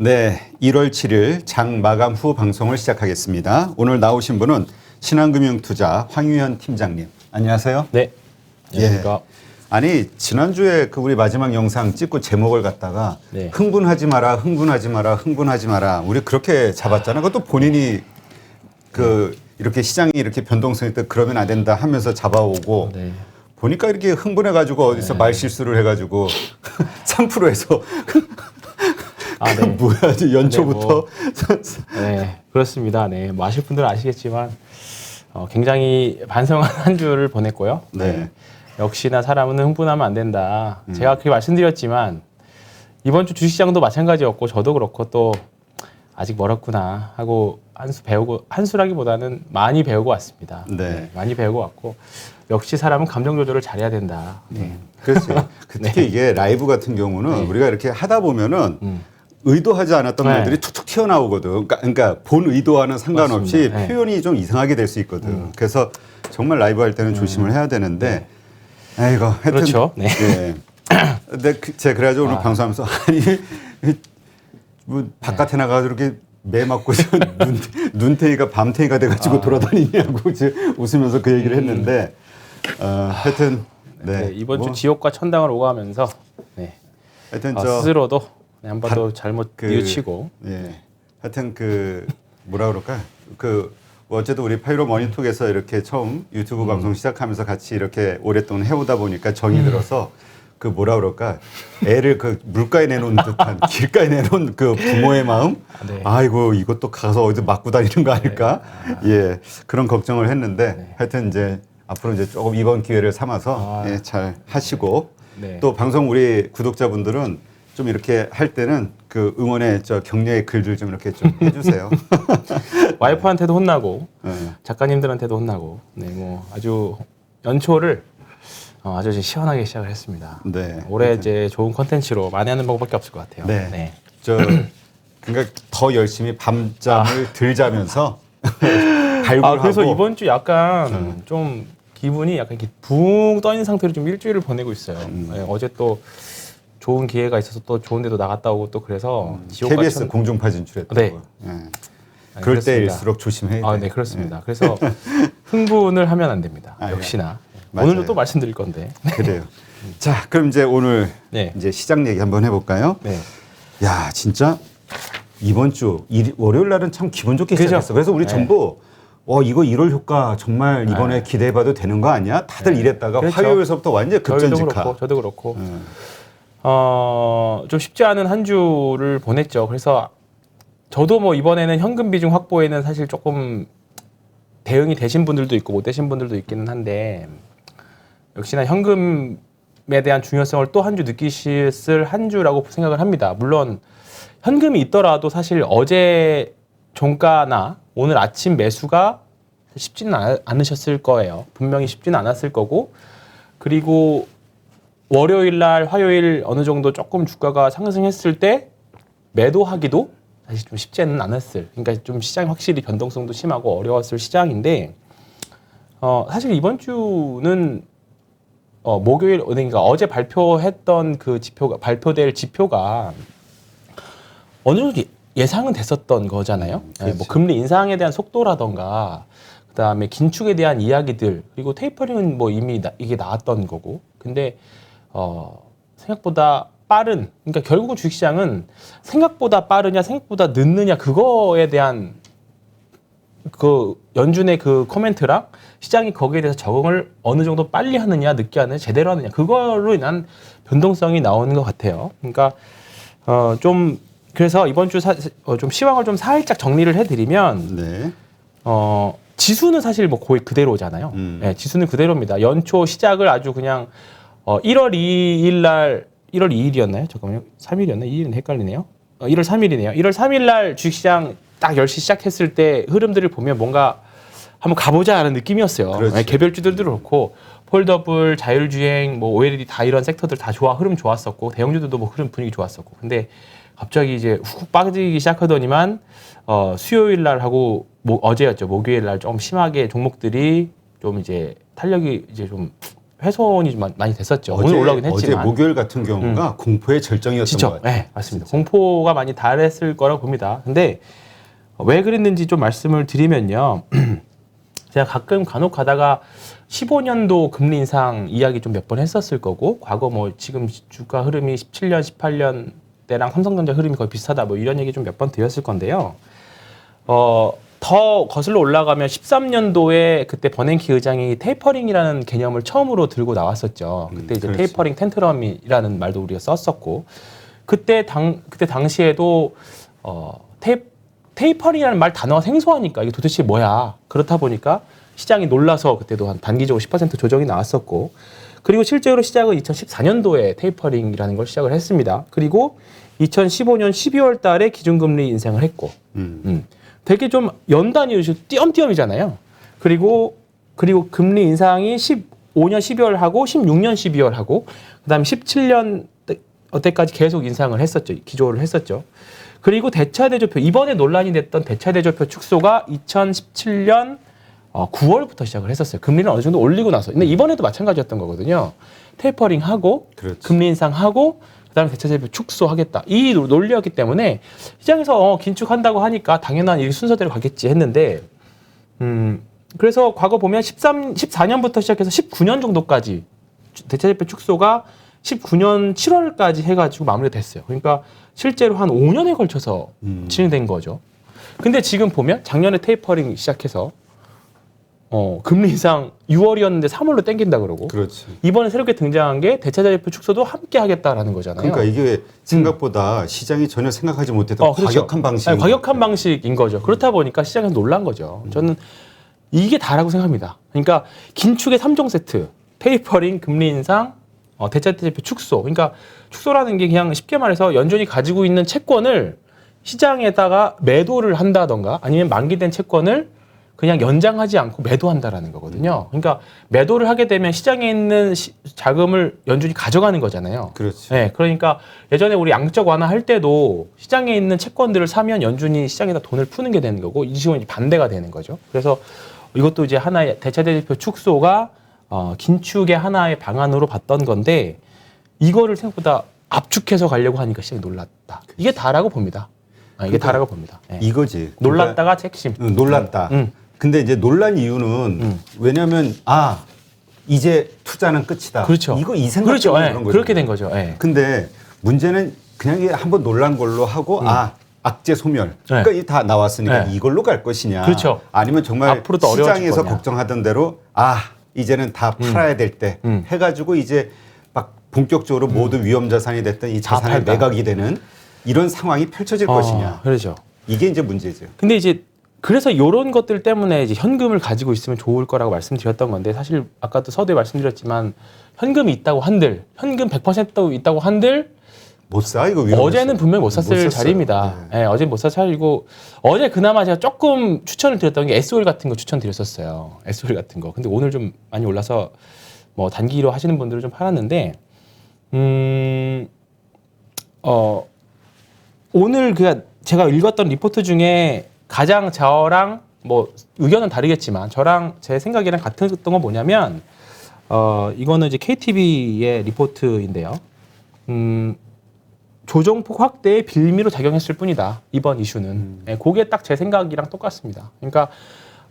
네, 1월 7일 장 마감 후 방송을 시작하겠습니다. 오늘 나오신 분은 신한금융투자 황유현 팀장님. 안녕하세요. 네. 안녕하십니까. 아니 지난주에 그 우리 마지막 영상 찍고 제목을 갖다가 네. 흥분하지 마라, 흥분하지 마라, 흥분하지 마라. 우리 그렇게 잡았잖아. 그것도 본인이 그 이렇게 시장이 이렇게 변동성이 있다 그러면 안 된다 하면서 잡아오고 네. 보니까 이렇게 흥분해가지고 어디서 말 실수를 해가지고 3%에서 아, 네. 뭐야 연초부터 네, 그렇습니다. 네, 뭐 아실 분들은 아시겠지만 굉장히 반성한 한 주를 보냈고요. 네. 역시나 사람은 흥분하면 안 된다. 제가 그렇게 말씀드렸지만 이번 주 주식시장도 마찬가지였고 저도 그렇고 또 아직 멀었구나 하고 한 수 배우고 한 수라기보다는 많이 배우고 왔습니다. 네. 많이 배우고 왔고 역시 사람은 감정 조절을 잘해야 된다. 네. 그렇지. 특히 이게 라이브 같은 경우는 우리가 이렇게 하다 보면은 의도하지 않았던 네. 말들이 툭툭 튀어나오거든. 그러니까 본 의도와는 상관없이 맞습니다. 네. 표현이 좀 이상하게 될 수 있거든. 그래서 정말 라이브 할 때는 조심을 해야 되는데, 아이고, 하여튼. 그렇죠. 네. 예. 근데 제가 그래가지고 오늘 방송하면서, 아니, 뭐 바깥에 나가서 이렇게 매 맞고 눈탱이가 밤탱이가 돼가지고 돌아다니냐고 웃으면서 그 얘기를 했는데, 하여튼, 네. 네, 이번 뭐, 주 지옥과 천당을 오가면서 네. 하여튼 스스로도 한 번 더 잘못 뉘우치고 예. 하여튼 그 뭐라 그럴까? 그 어쨌든 우리 파이로 머니톡에서 이렇게 처음 유튜브 방송 시작하면서 같이 이렇게 오랫동안 해오다 보니까 정이 들어서 그 뭐라 그럴까? 애를 그 물가에 내놓은 듯한 길가에 내놓은 그 부모의 마음. 네. 아이고 이것도 가서 어디 맞고 다니는 거 아닐까? 예. 그런 걱정을 했는데 하여튼 이제 앞으로 이제 조금 이번 기회를 삼아서 예, 잘 하시고 네. 또 방송 우리 구독자분들은 좀 이렇게 할 때는 그 응원의 저 격려의 글들 좀 이렇게 좀 해주세요. 와이프한테도 혼나고 네. 작가님들한테도 혼나고 네, 뭐 아주 연초를 아주 시원하게 시작을 했습니다. 네. 올해 이제 좋은 컨텐츠로 만회하는 방법밖에 없을 것 같아요. 네. 저 그러니까 더 열심히 밤잠을 덜 자면서 발굴하고. 그래서 이번 주 약간 좀 기분이 약간 이렇게 붕 떠 있는 상태로 좀 일주일을 보내고 있어요. 네, 어제 또 좋은 기회가 있어서 또 좋은 데도 나갔다 오고 또 그래서 지옥과 KBS 공중파 진출했다고. 네. 예. 아니, 그럴 그렇습니다. 때일수록 조심해야 돼. 네, 그렇습니다. 그래서 흥분을 하면 안 됩니다. 아, 역시나. 맞아요. 오늘도 또 말씀드릴 건데. 그래요. 자, 그럼 이제 오늘 네. 이제 시장 얘기 한번 해볼까요? 네. 야, 진짜 이번 주 월요일 날은 참 기분 좋게 그죠? 시작했어. 그래서 우리 네. 전부 이거 1월 효과 정말 이번에 기대해봐도 되는 거 아니야? 다들 이랬다가 그렇죠. 화요일서부터 완전 저희도 급전직하. 그렇고 저도 그렇고 좀 쉽지 않은 한 주를 보냈죠. 그래서 저도 뭐 이번에는 현금 비중 확보에는 사실 조금 대응이 되신 분들도 있고 못 되신 분들도 있기는 한데 역시나 현금에 대한 중요성을 또 한 주 느끼실 한 주라고 생각을 합니다. 물론 현금이 있더라도 사실 어제 종가나 오늘 아침 매수가 쉽지는 않으셨을 거예요. 분명히 쉽지는 않았을 거고 그리고 월요일 날 화요일 어느 정도 조금 주가가 상승했을 때 매도하기도 사실 좀 쉽지는 않았을. 그러니까 좀 시장이 확실히 변동성도 심하고 어려웠을 시장인데 사실 이번 주는 목요일 그러니까 어제 발표했던 그 지표가 발표될 지표가 어느 정도 예상은 됐었던 거잖아요. 네, 뭐 금리 인상에 대한 속도라던가 그다음에 긴축에 대한 이야기들 그리고 테이퍼링은 뭐 이미 이게 나왔던 거고. 근데 생각보다 빠른 그러니까 결국은 주식시장은 생각보다 빠르냐 생각보다 늦느냐 그거에 대한 그 연준의 그 코멘트랑 시장이 거기에 대해서 적응을 어느 정도 빨리 하느냐 늦게 하느냐 제대로 하느냐 그걸로 인한 변동성이 나오는 것 같아요. 그러니까 좀 그래서 이번 주 좀 시황을 좀 살짝 정리를 해드리면 네. 지수는 사실 뭐 거의 그대로잖아요. 네, 지수는 그대로입니다. 연초 시작을 아주 그냥 1월 2일 날 1월 2일이었나요? 잠깐만요. 3일이었나? 2일은 헷갈리네요. 1월 3일이네요. 1월 3일 날 주식시장 딱 10시 시작했을 때 흐름들을 보면 뭔가 한번 가보자 하는 느낌이었어요. 네, 개별주들도 그렇고 폴더블, 자율주행, 뭐 OLED 다 이런 섹터들 다 흐름 좋았었고 대형주들도 뭐 흐름 분위기 좋았었고 근데 갑자기 이제 훅 빠지기 시작하더니만 수요일 날 하고 어제였죠. 목요일 날 좀 심하게 종목들이 좀 이제 탄력이 이제 좀 훼손이 좀 많이 됐었죠. 오늘 올라오긴 했지만. 어제 목요일 같은 경우가 공포의 절정이었던 진짜, 것 같아요. 네, 맞습니다. 공포가 많이 달했을 거라고 봅니다. 근데 왜 그랬는지 좀 말씀을 드리면요. 제가 가끔 간혹 가다가 15년도 금리 인상 이야기 좀 몇 번 했었을 거고, 과거 뭐 지금 주가 흐름이 17년, 18년 때랑 삼성전자 흐름이 거의 비슷하다, 뭐 이런 얘기 좀 몇 번 드렸을 건데요. 더 거슬러 올라가면 13년도에 그때 버냉키 의장이 테이퍼링이라는 개념을 처음으로 들고 나왔었죠. 그때 이제 그렇지. 테이퍼링 텐트럼이라는 말도 우리가 썼었고, 그때 당시에도 테이퍼링이라는 말 단어가 생소하니까 이게 도대체 뭐야? 그렇다 보니까 시장이 놀라서 그때도 한 단기적으로 10% 조정이 나왔었고, 그리고 실제로 시작은 2014년도에 테이퍼링이라는 걸 시작을 했습니다. 그리고 2015년 12월 달에 기준금리 인상을 했고, 되게 좀 연단이 띄엄띄엄이잖아요. 그리고 금리 인상이 15년 12월 하고 16년 12월 하고, 그다음에 17년 때까지 계속 인상을 했었죠. 기조를 했었죠. 그리고 대차대조표, 이번에 논란이 됐던 대차대조표 축소가 2017년 9월부터 시작을 했었어요. 금리를 어느 정도 올리고 나서. 근데 이번에도 마찬가지였던 거거든요. 테이퍼링하고 그렇지. 금리 인상하고 그다음에 대차대조표 축소하겠다. 이 논리였기 때문에 시장에서 긴축한다고 하니까 당연한 이 순서대로 가겠지 했는데, 그래서 과거 보면 14년부터 시작해서 19년 정도까지 대차대표 축소가 19년 7월까지 해가지고 마무리됐어요. 그러니까 실제로 한 5년에 걸쳐서 진행된 거죠. 근데 지금 보면 작년에 테이퍼링 시작해서 금리 인상 6월이었는데 3월로 땡긴다 그러고, 그렇지. 이번에 새롭게 등장한 게 대차대표 축소도 함께 하겠다라는 거잖아요. 그러니까 이게 생각보다 시장이 전혀 생각하지 못했던 그렇죠. 과격한 방식. 과격한 방식인 거죠. 그렇다 보니까 시장에서 놀란 거죠. 저는 이게 다라고 생각합니다. 그러니까 긴축의 3종 세트, 테이퍼링, 금리 인상, 대차대표 축소. 그러니까 축소라는 게 그냥 쉽게 말해서 연준이 가지고 있는 채권을 시장에다가 매도를 한다던가, 아니면 만기된 채권을 그냥 연장하지 않고 매도한다라는 거거든요. 그러니까 매도를 하게 되면 시장에 있는 자금을 연준이 가져가는 거잖아요. 그렇지. 네, 그러니까 예전에 우리 양적 완화할 때도 시장에 있는 채권들을 사면 연준이 시장에다 돈을 푸는 게 되는 거고, 이 지금은 반대가 되는 거죠. 그래서 이것도 이제 하나의 대차대조표 축소가 긴축의 하나의 방안으로 봤던 건데, 이거를 생각보다 압축해서 가려고 하니까 시장이 놀랐다. 이게 다라고 봅니다. 이게 다라고 봅니다. 네. 이거지. 놀랐다가 핵심. 놀랐다. 근데 이제 놀란 이유는 왜냐하면 이제 투자는 끝이다. 그렇죠. 이거 이 생각 그렇죠. 때문에 네. 그런 거죠. 그렇게 된 거죠. 네. 근데 문제는 그냥 이게 한번 놀란 걸로 하고 악재 소멸. 그러니까 이 다 나왔으니까 네. 이걸로 갈 것이냐. 그렇죠. 아니면 정말 앞으로 더 어려워질 시장에서 거냐. 걱정하던 대로 이제는 다 팔아야 될 때 해가지고 이제 막 본격적으로 모두 위험 자산이 됐던 이 자산의 팔다. 매각이 되는 이런 상황이 펼쳐질 것이냐. 그렇죠. 이게 이제 문제죠. 근데 이제 그래서 이런 것들 때문에 이제 현금을 가지고 있으면 좋을 거라고 말씀드렸던 건데, 사실 아까도 서두에 말씀드렸지만 현금이 있다고 한들, 현금 100% 있다고 한들 못 사, 이거 위험해서. 어제는 분명히 못 샀을 샀어요. 자리입니다. 네. 어제는 못 샀을 자리고, 어제 그나마 제가 조금 추천을 드렸던 게 SOL 같은 거 추천드렸었어요. SOL 같은 거. 근데 오늘 좀 많이 올라서 뭐 단기로 하시는 분들은 좀 팔았는데, 오늘 제가 읽었던 리포트 중에 가장 저랑 뭐 의견은 다르겠지만 저랑 제 생각이랑 같았던 건 뭐냐면, 이거는 이제 KTV의 리포트인데요. 조정폭 확대에 빌미로 작용했을 뿐이다. 이번 이슈는. 그게 딱 제 생각이랑 똑같습니다. 그러니까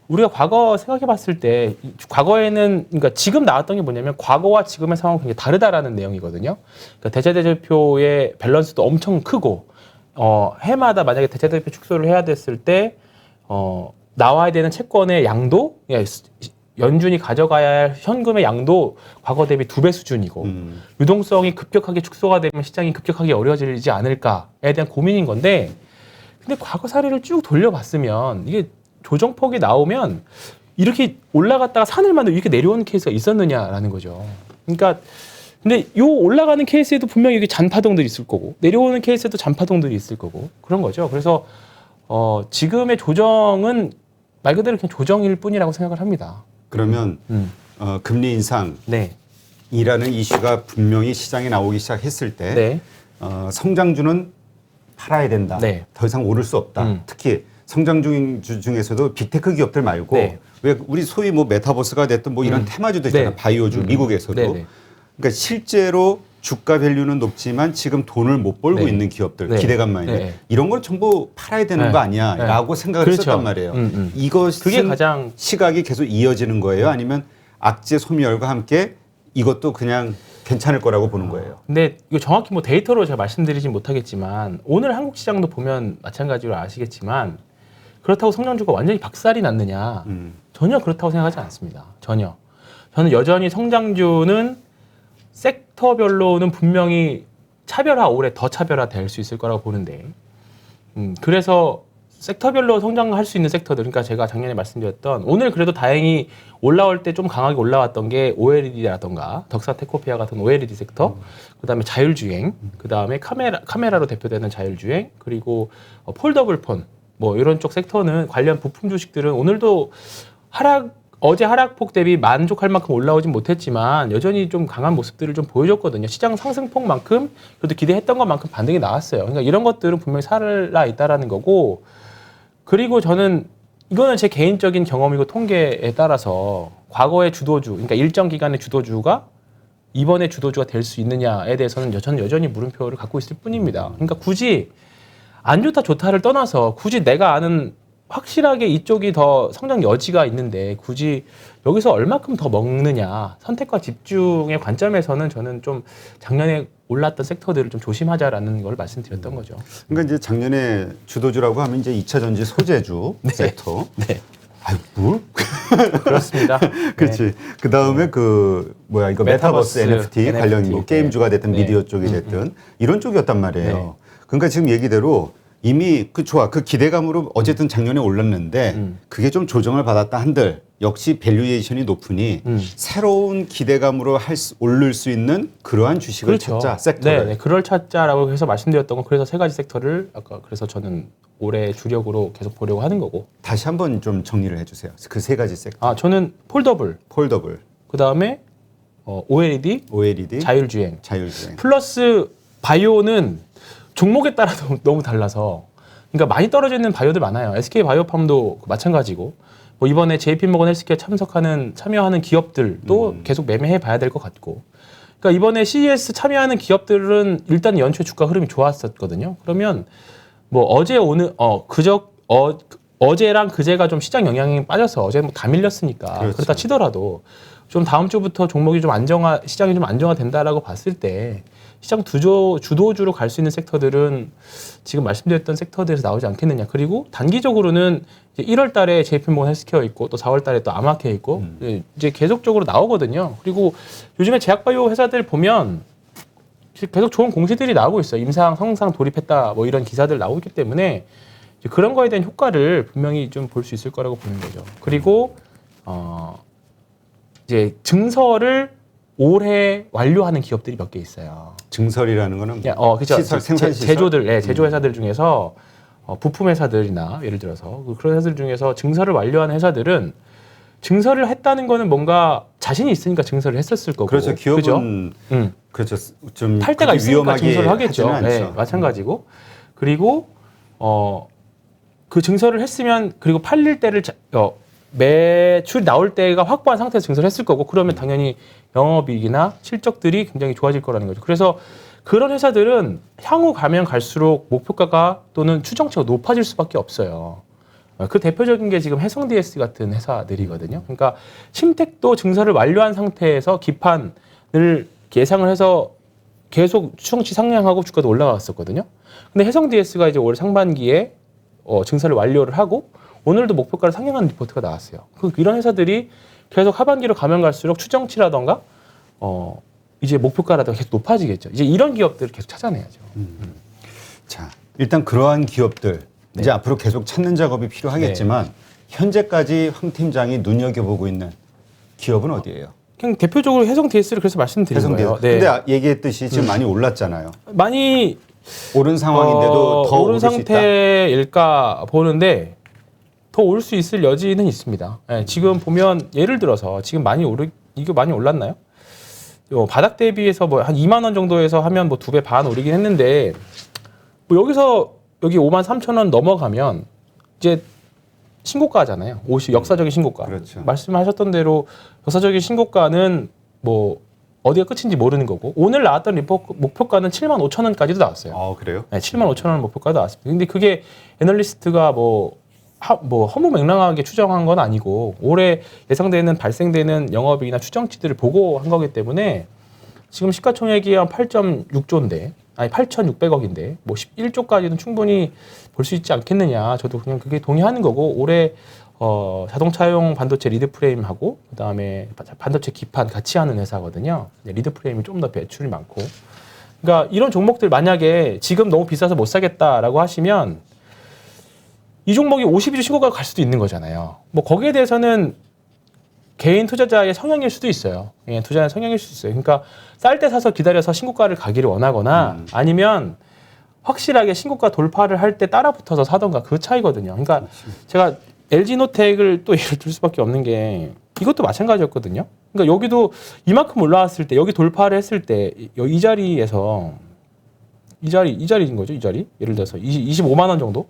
우리가 과거 생각해 봤을 때, 과거에는, 그러니까 지금 나왔던 게 뭐냐면 과거와 지금의 상황은 굉장히 다르다라는 내용이거든요. 그러니까 대차대조표의 밸런스도 엄청 크고, 해마다 만약에 대차대조표 축소를 해야 됐을 때, 나와야 되는 채권의 양도, 연준이 가져가야 할 현금의 양도 과거 대비 2배 수준이고, 유동성이 급격하게 축소가 되면 시장이 급격하게 어려워지지 않을까에 대한 고민인 건데, 근데 과거 사례를 쭉 돌려봤으면 이게 조정폭이 나오면 이렇게 올라갔다가 산을 만들고 이렇게 내려오는 케이스가 있었느냐라는 거죠. 그러니까 근데 요 올라가는 케이스에도 분명히 여기 잔파동들이 있을 거고, 내려오는 케이스에도 잔파동들이 있을 거고, 그런 거죠. 그래서 지금의 조정은 말 그대로 그냥 조정일 뿐이라고 생각을 합니다. 그러면 금리 인상이라는 네. 이슈가 분명히 시장에 나오기 시작했을 때 네. 성장주는 팔아야 된다. 네. 더 이상 오를 수 없다. 특히 성장주 중에서도 빅테크 기업들 말고 네. 왜 우리 소위 뭐 메타버스가 됐든 뭐 이런 테마주도 있잖아요. 네. 바이오주 미국에서도. 네. 그러니까 실제로 주가 밸류는 높지만 지금 돈을 못 벌고 네. 있는 기업들 네. 기대감만 있는 네. 이런 걸 전부 팔아야 되는 네. 거 아니야라고 네. 생각을 그렇죠. 했었단 말이에요. 그게 이것은 가장 시각이 계속 이어지는 거예요? 아니면 악재 소멸과 함께 이것도 그냥 괜찮을 거라고 보는 거예요? 근데 이거 정확히 뭐 데이터로 제가 말씀드리진 못하겠지만 오늘 한국 시장도 보면 마찬가지로 아시겠지만 그렇다고 성장주가 완전히 박살이 났느냐 전혀 그렇다고 생각하지 않습니다. 전혀. 저는 여전히 성장주는 섹터별로는 분명히 올해 더 차별화될 수 있을 거라고 보는데 그래서 섹터별로 성장할 수 있는 섹터들 그러니까 제가 작년에 말씀드렸던 오늘 그래도 다행히 올라올 때 좀 강하게 올라왔던 게 OLED라던가 덕산 테코피아 같은 OLED 섹터 그다음에 자율주행 그다음에 카메라로 대표되는 자율주행 그리고 폴더블 폰 뭐 이런 쪽 섹터는 관련 부품 주식들은 오늘도 어제 하락폭 대비 만족할 만큼 올라오진 못했지만 여전히 좀 강한 모습들을 좀 보여줬거든요. 시장 상승폭만큼 그래도 기대했던 것만큼 반등이 나왔어요. 그러니까 이런 것들은 분명히 살아 있다라는 거고 그리고 저는 이거는 제 개인적인 경험이고 통계에 따라서 과거의 주도주, 그러니까 일정 기간의 주도주가 이번에 주도주가 될 수 있느냐에 대해서는 저는 여전히 물음표를 갖고 있을 뿐입니다. 그러니까 굳이 안 좋다 좋다를 떠나서 굳이 내가 아는 확실하게 이쪽이 더 성장 여지가 있는데 굳이 여기서 얼마큼 더 먹느냐 선택과 집중의 관점에서는 저는 좀 작년에 올랐던 섹터들을 좀 조심하자라는 걸 말씀드렸던 거죠. 그러니까 이제 작년에 주도주라고 하면 이제 2차 전지 소재주 네. 섹터. 네. 아유, 뭘? 그렇습니다. 그렇지. 네. 그 다음에 이거 메타버스 NFT 관련 뭐 게임주가 됐든 네. 미디어 쪽이 됐든 이런 쪽이었단 말이에요. 네. 그러니까 지금 얘기대로 이미 좋아. 그 기대감으로 어쨌든 작년에 올랐는데 그게 좀 조정을 받았다 한들 역시 밸류에이션이 높으니 새로운 기대감으로 오를 수 있는 그러한 주식을 그렇죠. 찾자, 섹터를. 네, 그럴 찾자라고 해서 말씀드렸던 건 그래서 세 가지 섹터를 아까 그래서 저는 올해 주력으로 계속 보려고 하는 거고. 다시 한번 좀 정리를 해주세요. 그 세 가지 섹터. 아, 저는 폴더블, 폴더블, 그 다음에 OLED, OLED, 자율주행, 자율주행. 플러스 바이오는 종목에 따라 너무 달라서 그러니까 많이 떨어져 있는 바이오들 많아요. SK 바이오팜도 마찬가지고 뭐 이번에 JP모건 헬스케어 참여하는 기업들도 계속 매매해 봐야 될 것 같고 그러니까 이번에 CES 참여하는 기업들은 일단 연초에 주가 흐름이 좋았었거든요. 그러면 뭐 어제랑 그제가 좀 시장 영향이 빠져서 어제 뭐 다 밀렸으니까 그렇죠. 그렇다 치더라도 좀 다음 주부터 종목이 좀 시장이 좀 안정화된다라고 봤을 때 시장 주도주로 갈 수 있는 섹터들은 지금 말씀드렸던 섹터들에서 나오지 않겠느냐. 그리고 단기적으로는 이제 1월 달에 JP모건 헬스케어 있고 또 4월 달에 또 아마케 있고 이제 계속적으로 나오거든요. 그리고 요즘에 제약바이오 회사들 보면 계속 좋은 공시들이 나오고 있어요. 임상, 성상 돌입했다 뭐 이런 기사들 나오고 있기 때문에 이제 그런 거에 대한 효과를 분명히 좀 볼 수 있을 거라고 보는 거죠. 그리고 이제 증설을 올해 완료하는 기업들이 몇 개 있어요. 증설이라는 거는 그렇죠. 시설, 생산 시설? 제조들, 제조 회사들 중에서 부품 회사들이나 예를 들어서 그런 회사들 중에서 증설을 완료한 회사들은 증설을 했다는 거는 뭔가 자신이 있으니까 증설을 했었을 거고. 그렇죠. 기업은 그렇죠. 좀 탈 때가 있으니까 위험하게 증설을 하겠죠. 하지는 네, 않죠. 마찬가지고. 그리고 그 증설을 했으면 그리고 팔릴 때를 매출이 나올 때가 확보한 상태에서 증설을 했을 거고 그러면 당연히 영업이익이나 실적들이 굉장히 좋아질 거라는 거죠. 그래서 그런 회사들은 향후 가면 갈수록 목표가가 또는 추정치가 높아질 수밖에 없어요. 그 대표적인 게 지금 해성 DS 같은 회사들이거든요. 그러니까 심택도 증설을 완료한 상태에서 기판을 예상을 해서 계속 추정치 상향하고 주가도 올라갔었거든요. 근데 해성 DS가 이제 올해 상반기에 증설을 완료를 하고 오늘도 목표가를 상향하는 리포트가 나왔어요. 이런 회사들이 계속 하반기로 가면 갈수록 추정치라던가 이제 목표가라던가 계속 높아지겠죠. 이제 이런 기업들을 계속 찾아내야죠. 자, 일단 그러한 기업들 이제 앞으로 계속 찾는 작업이 필요하겠지만 현재까지 황 팀장이 눈여겨보고 있는 기업은 어디예요? 그냥 대표적으로 해성 DS를 그래서 말씀드린 거예요. 근데 얘기했듯이 지금 많이 올랐잖아요. 많이 오른 상황인데도 더 오른 오를 수 있다. 상태일까 보는데 더 올 수 있을 여지는 있습니다. 네, 지금 보면 예를 들어서 지금 이게 많이 올랐나요? 바닥 대비해서 뭐 한 2만 원 정도에서 하면 뭐 2배 반 오르긴 했는데 뭐 여기 5만 3천 원 넘어가면 이제 신고가잖아요. 50 역사적인 신고가. 그렇죠. 말씀하셨던 대로 역사적인 신고가는 뭐 어디가 끝인지 모르는 거고 오늘 나왔던 목표가는 7만 5천 원까지도 나왔어요. 그래요? 네, 7만 5천 원 목표가도 나왔습니다. 근데 그게 애널리스트가 뭐 허무맹랑하게 추정한 건 아니고 올해 예상되는 발생되는 영업이익이나 추정치들을 보고 한 거기 때문에 지금 시가총액이 한 8.6조인데 아니 8,600억인데 뭐 11조까지는 충분히 볼 수 있지 않겠느냐. 저도 그냥 그게 동의하는 거고 올해 자동차용 반도체 리드 프레임하고 그다음에 반도체 기판 같이 하는 회사거든요. 리드 프레임이 좀 더 매출이 많고. 그러니까 이런 종목들 만약에 지금 너무 비싸서 못 사겠다라고 하시면 이 종목이 52주 신고가가 갈 수도 있는 거잖아요. 뭐 거기에 대해서는 개인 투자자의 성향일 수도 있어요. 개인 투자자의 성향일 수도 있어요. 그러니까 쌀 때 사서 기다려서 신고가를 가기를 원하거나 아니면 확실하게 신고가 돌파를 할 때 따라 붙어서 사던가 그 차이거든요. 그러니까 제가 LG노텍을 또 예를 들 수밖에 없는 게 이것도 마찬가지였거든요. 그러니까 여기도 이만큼 올라왔을 때 여기 돌파를 했을 때 이 자리에서 이 자리인 거죠. 이 자리 예를 들어서 25만 원 정도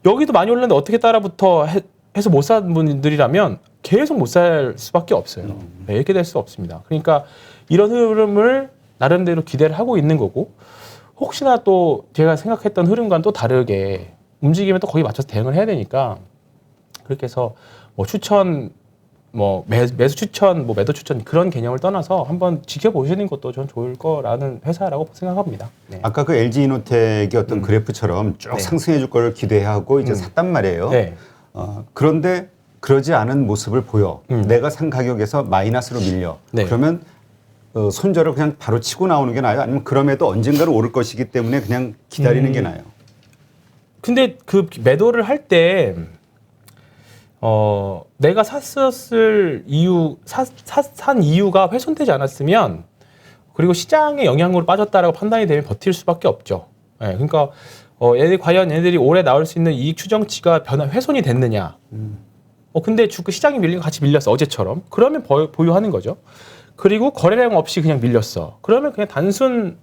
여기도 많이 올랐는데 어떻게 따라붙어 해서 못 산 분들이라면 계속 못 살 수밖에 없어요. 네, 이렇게 될 수 없습니다. 그러니까 이런 흐름을 나름대로 기대를 하고 있는 거고 혹시나 또 제가 생각했던 흐름과는 또 다르게 움직이면 또 거기에 맞춰서 대응을 해야 되니까 그렇게 해서 뭐 추천 뭐 매수 추천 뭐 매도 추천 그런 개념을 떠나서 한번 지켜보시는 것도 전 좋을 거라는 회사라고 생각합니다. 네. 아까 그 LG노텍의 어떤 그래프처럼 쭉 네. 상승해 줄 걸 기대하고 이제 샀단 말이에요. 네. 그런데 그러지 않은 모습을 보여. 내가 산 가격에서 마이너스로 밀려. 네. 그러면 손절을 그냥 바로 치고 나오는 게 나아요? 아니면 그럼에도 언젠가는 오를 것이기 때문에 그냥 기다리는 게 나아요? 근데 그 매도를 할 때 내가 샀었을 이유 산 이유가 훼손되지 않았으면 그리고 시장의 영향으로 빠졌다라고 판단이 되면 버틸 수밖에 없죠. 네, 그러니까 과연 얘네들이 올해 나올 수 있는 이익 추정치가 훼손이 됐느냐? 근데 주가 시장이 밀리고 같이 밀렸어 어제처럼. 그러면 보유하는 거죠. 그리고 거래량 없이 그냥 밀렸어. 그러면 그냥 단순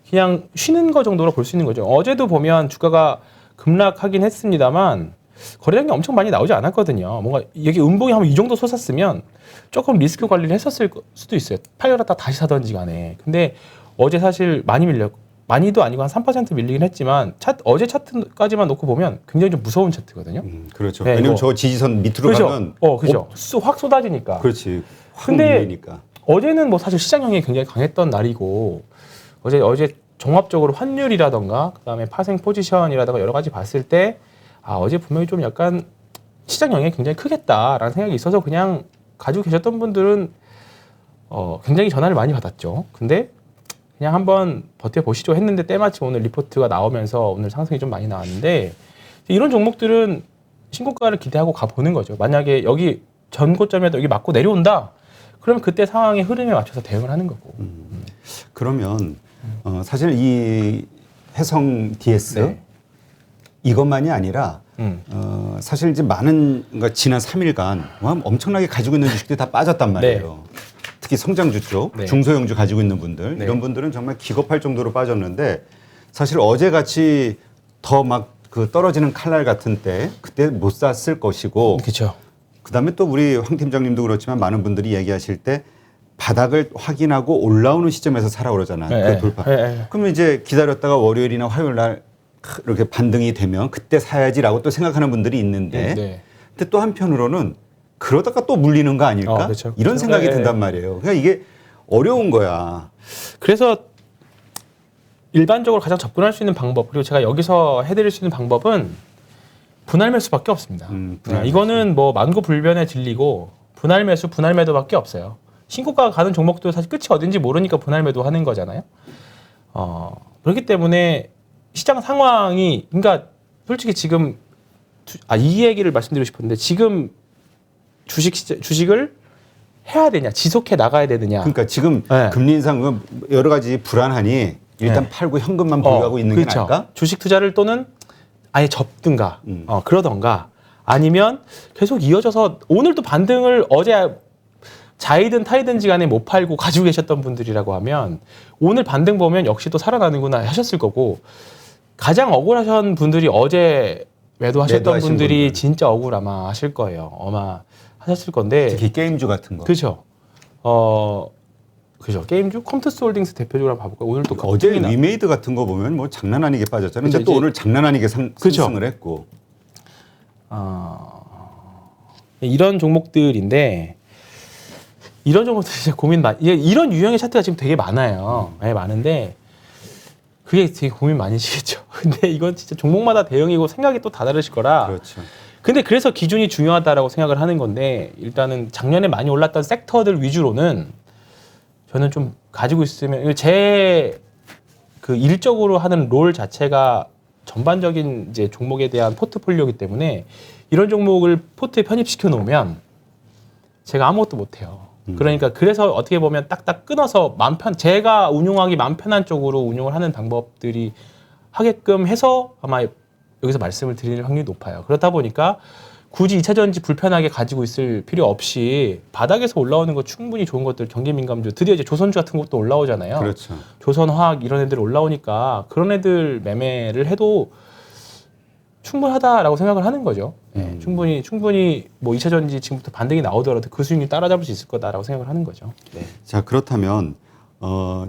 그냥 쉬는 거 정도로 볼 수 있는 거죠. 어제도 보면 주가가 급락하긴 했습니다만 거래량이 엄청 많이 나오지 않았거든요. 뭔가 여기 음봉이 한번 이 정도 솟았으면 조금 리스크 관리를 했었을 수도 있어요. 팔려갔다 다시 사던지 간에. 근데 어제 사실 많이도 아니고 한 3% 밀리긴 했지만 어제 차트까지만 놓고 보면 굉장히 좀 무서운 차트거든요. 그렇죠. 네, 왜냐면 이거. 저 지지선 밑으로 그렇죠. 가면 그렇죠. 확 쏟아지니까. 그렇지. 확 근데 밀리니까. 어제는 뭐 사실 시장 영향이 굉장히 강했던 날이고 어제 종합적으로 환율이라던가 그다음에 파생 포지션이라던가 여러 가지 봤을 때 어제 분명히 좀 약간 시장 영향이 굉장히 크겠다라는 생각이 있어서 그냥 가지고 계셨던 분들은 굉장히 전화를 많이 받았죠. 근데 그냥 한번 버텨보시죠 했는데 때마침 오늘 리포트가 나오면서 오늘 상승이 좀 많이 나왔는데 이런 종목들은 신고가를 기대하고 가보는 거죠. 만약에 여기 전고점에도 여기 맞고 내려온다. 그러면 그때 상황의 흐름에 맞춰서 대응을 하는 거고. 그러면 사실 이 해성 DS 네. 이것만이 아니라 사실 이제 많은 그러니까 지난 3일간 엄청나게 가지고 있는 주식들이 다 빠졌단 말이에요. 특히 성장주 쪽, 네. 중소형주 가지고 있는 분들 네. 이런 분들은 정말 기겁할 정도로 빠졌는데 사실 어제 같이 더 막 그 떨어지는 칼날 같은 때 그때 못 샀을 것이고 그렇죠. 그다음에 또 우리 황 팀장님도 그렇지만 많은 분들이 얘기하실 때 바닥을 확인하고 올라오는 시점에서 사라 그러잖아요. 네, 그 돌파. 네. 그러면 이제 기다렸다가 월요일이나 화요일 날 이렇게 반등이 되면 그때 사야지라고 또 생각하는 분들이 있는데 네. 근데 또 한편으로는 그러다가 또 물리는 거 아닐까? 그렇죠. 이런 그렇죠. 생각이 네, 든단 말이에요. 그러니까 이게 어려운 거야. 그래서 일반적으로 가장 접근할 수 있는 방법 그리고 제가 여기서 해드릴 수 있는 방법은 분할 매수밖에 없습니다. 분할 이거는 뭐 만고불변의 진리고 분할 매수, 분할 매도밖에 없어요. 신고가가 가는 종목도 사실 끝이 어딘지 모르니까 분할 매도하는 거잖아요. 그렇기 때문에 시장 상황이 그러니까 솔직히 지금 이 얘기를 말씀드리고 싶었는데 지금 주식을 해야 되냐, 지속해 나가야 되느냐. 그러니까 지금 네. 금리 인상 여러 가지 불안하니 일단 네. 팔고 현금만 보유하고 있는 그렇죠. 게 나을까? 주식 투자를 또는 아예 접든가 그러던가 아니면 계속 이어져서 오늘도 반등을 어제 자이든 타이든지 간에 못 팔고 가지고 계셨던 분들이라고 하면 오늘 반등 보면 역시 또 살아나는구나 하셨을 거고 가장 억울하신 분들이 어제 매도하셨던 매도하신 분들이 분들. 진짜 억울 아마 하실 거예요. 아마 하셨을 건데. 특히 게임주 같은 거. 그죠. 그죠. 게임주 컴투스 홀딩스 대표적으로 한번 봐볼까요? 오늘 또 어제 급등이나- 위메이드 같은 거 보면 뭐 장난 아니게 빠졌잖아요. 근데 근데 또 이제- 오늘 장난 아니게 그죠. 상승을 했고. 이런 종목들인데 이런 종목들 진짜 고민 많이. 이런 유형의 차트가 지금 되게 많아요. 네, 많은데 그게 되게 고민 많으시겠죠. 근데 이건 진짜 종목마다 대응이고 생각이 또 다 다르실 거라. 그렇죠. 근데 그래서 기준이 중요하다라고 생각을 하는 건데 일단은 작년에 많이 올랐던 섹터들 위주로는 저는 좀 가지고 있으면 제 그 일적으로 하는 롤 자체가 전반적인 이제 종목에 대한 포트폴리오이기 때문에 이런 종목을 포트에 편입시켜 놓으면 제가 아무것도 못 해요. 그러니까 그래서 어떻게 보면 딱딱 끊어서 제가 운용하기 마음 편한 쪽으로 운용을 하는 방법들이 하게끔 해서 아마 여기서 말씀을 드리는 확률이 높아요. 그렇다 보니까 굳이 2차 전지 불편하게 가지고 있을 필요 없이 바닥에서 올라오는 거 충분히 좋은 것들 경기민감주 드디어 이제 조선주 같은 것도 올라오잖아요. 그렇죠. 조선화학 이런 애들 올라오니까 그런 애들 매매를 해도 충분하다라고 생각을 하는 거죠. 네, 충분히 뭐 2차 전지 지금부터 반등이 나오더라도 그 수익률 따라잡을 수 있을 거다라고 생각을 하는 거죠. 네. 자, 그렇다면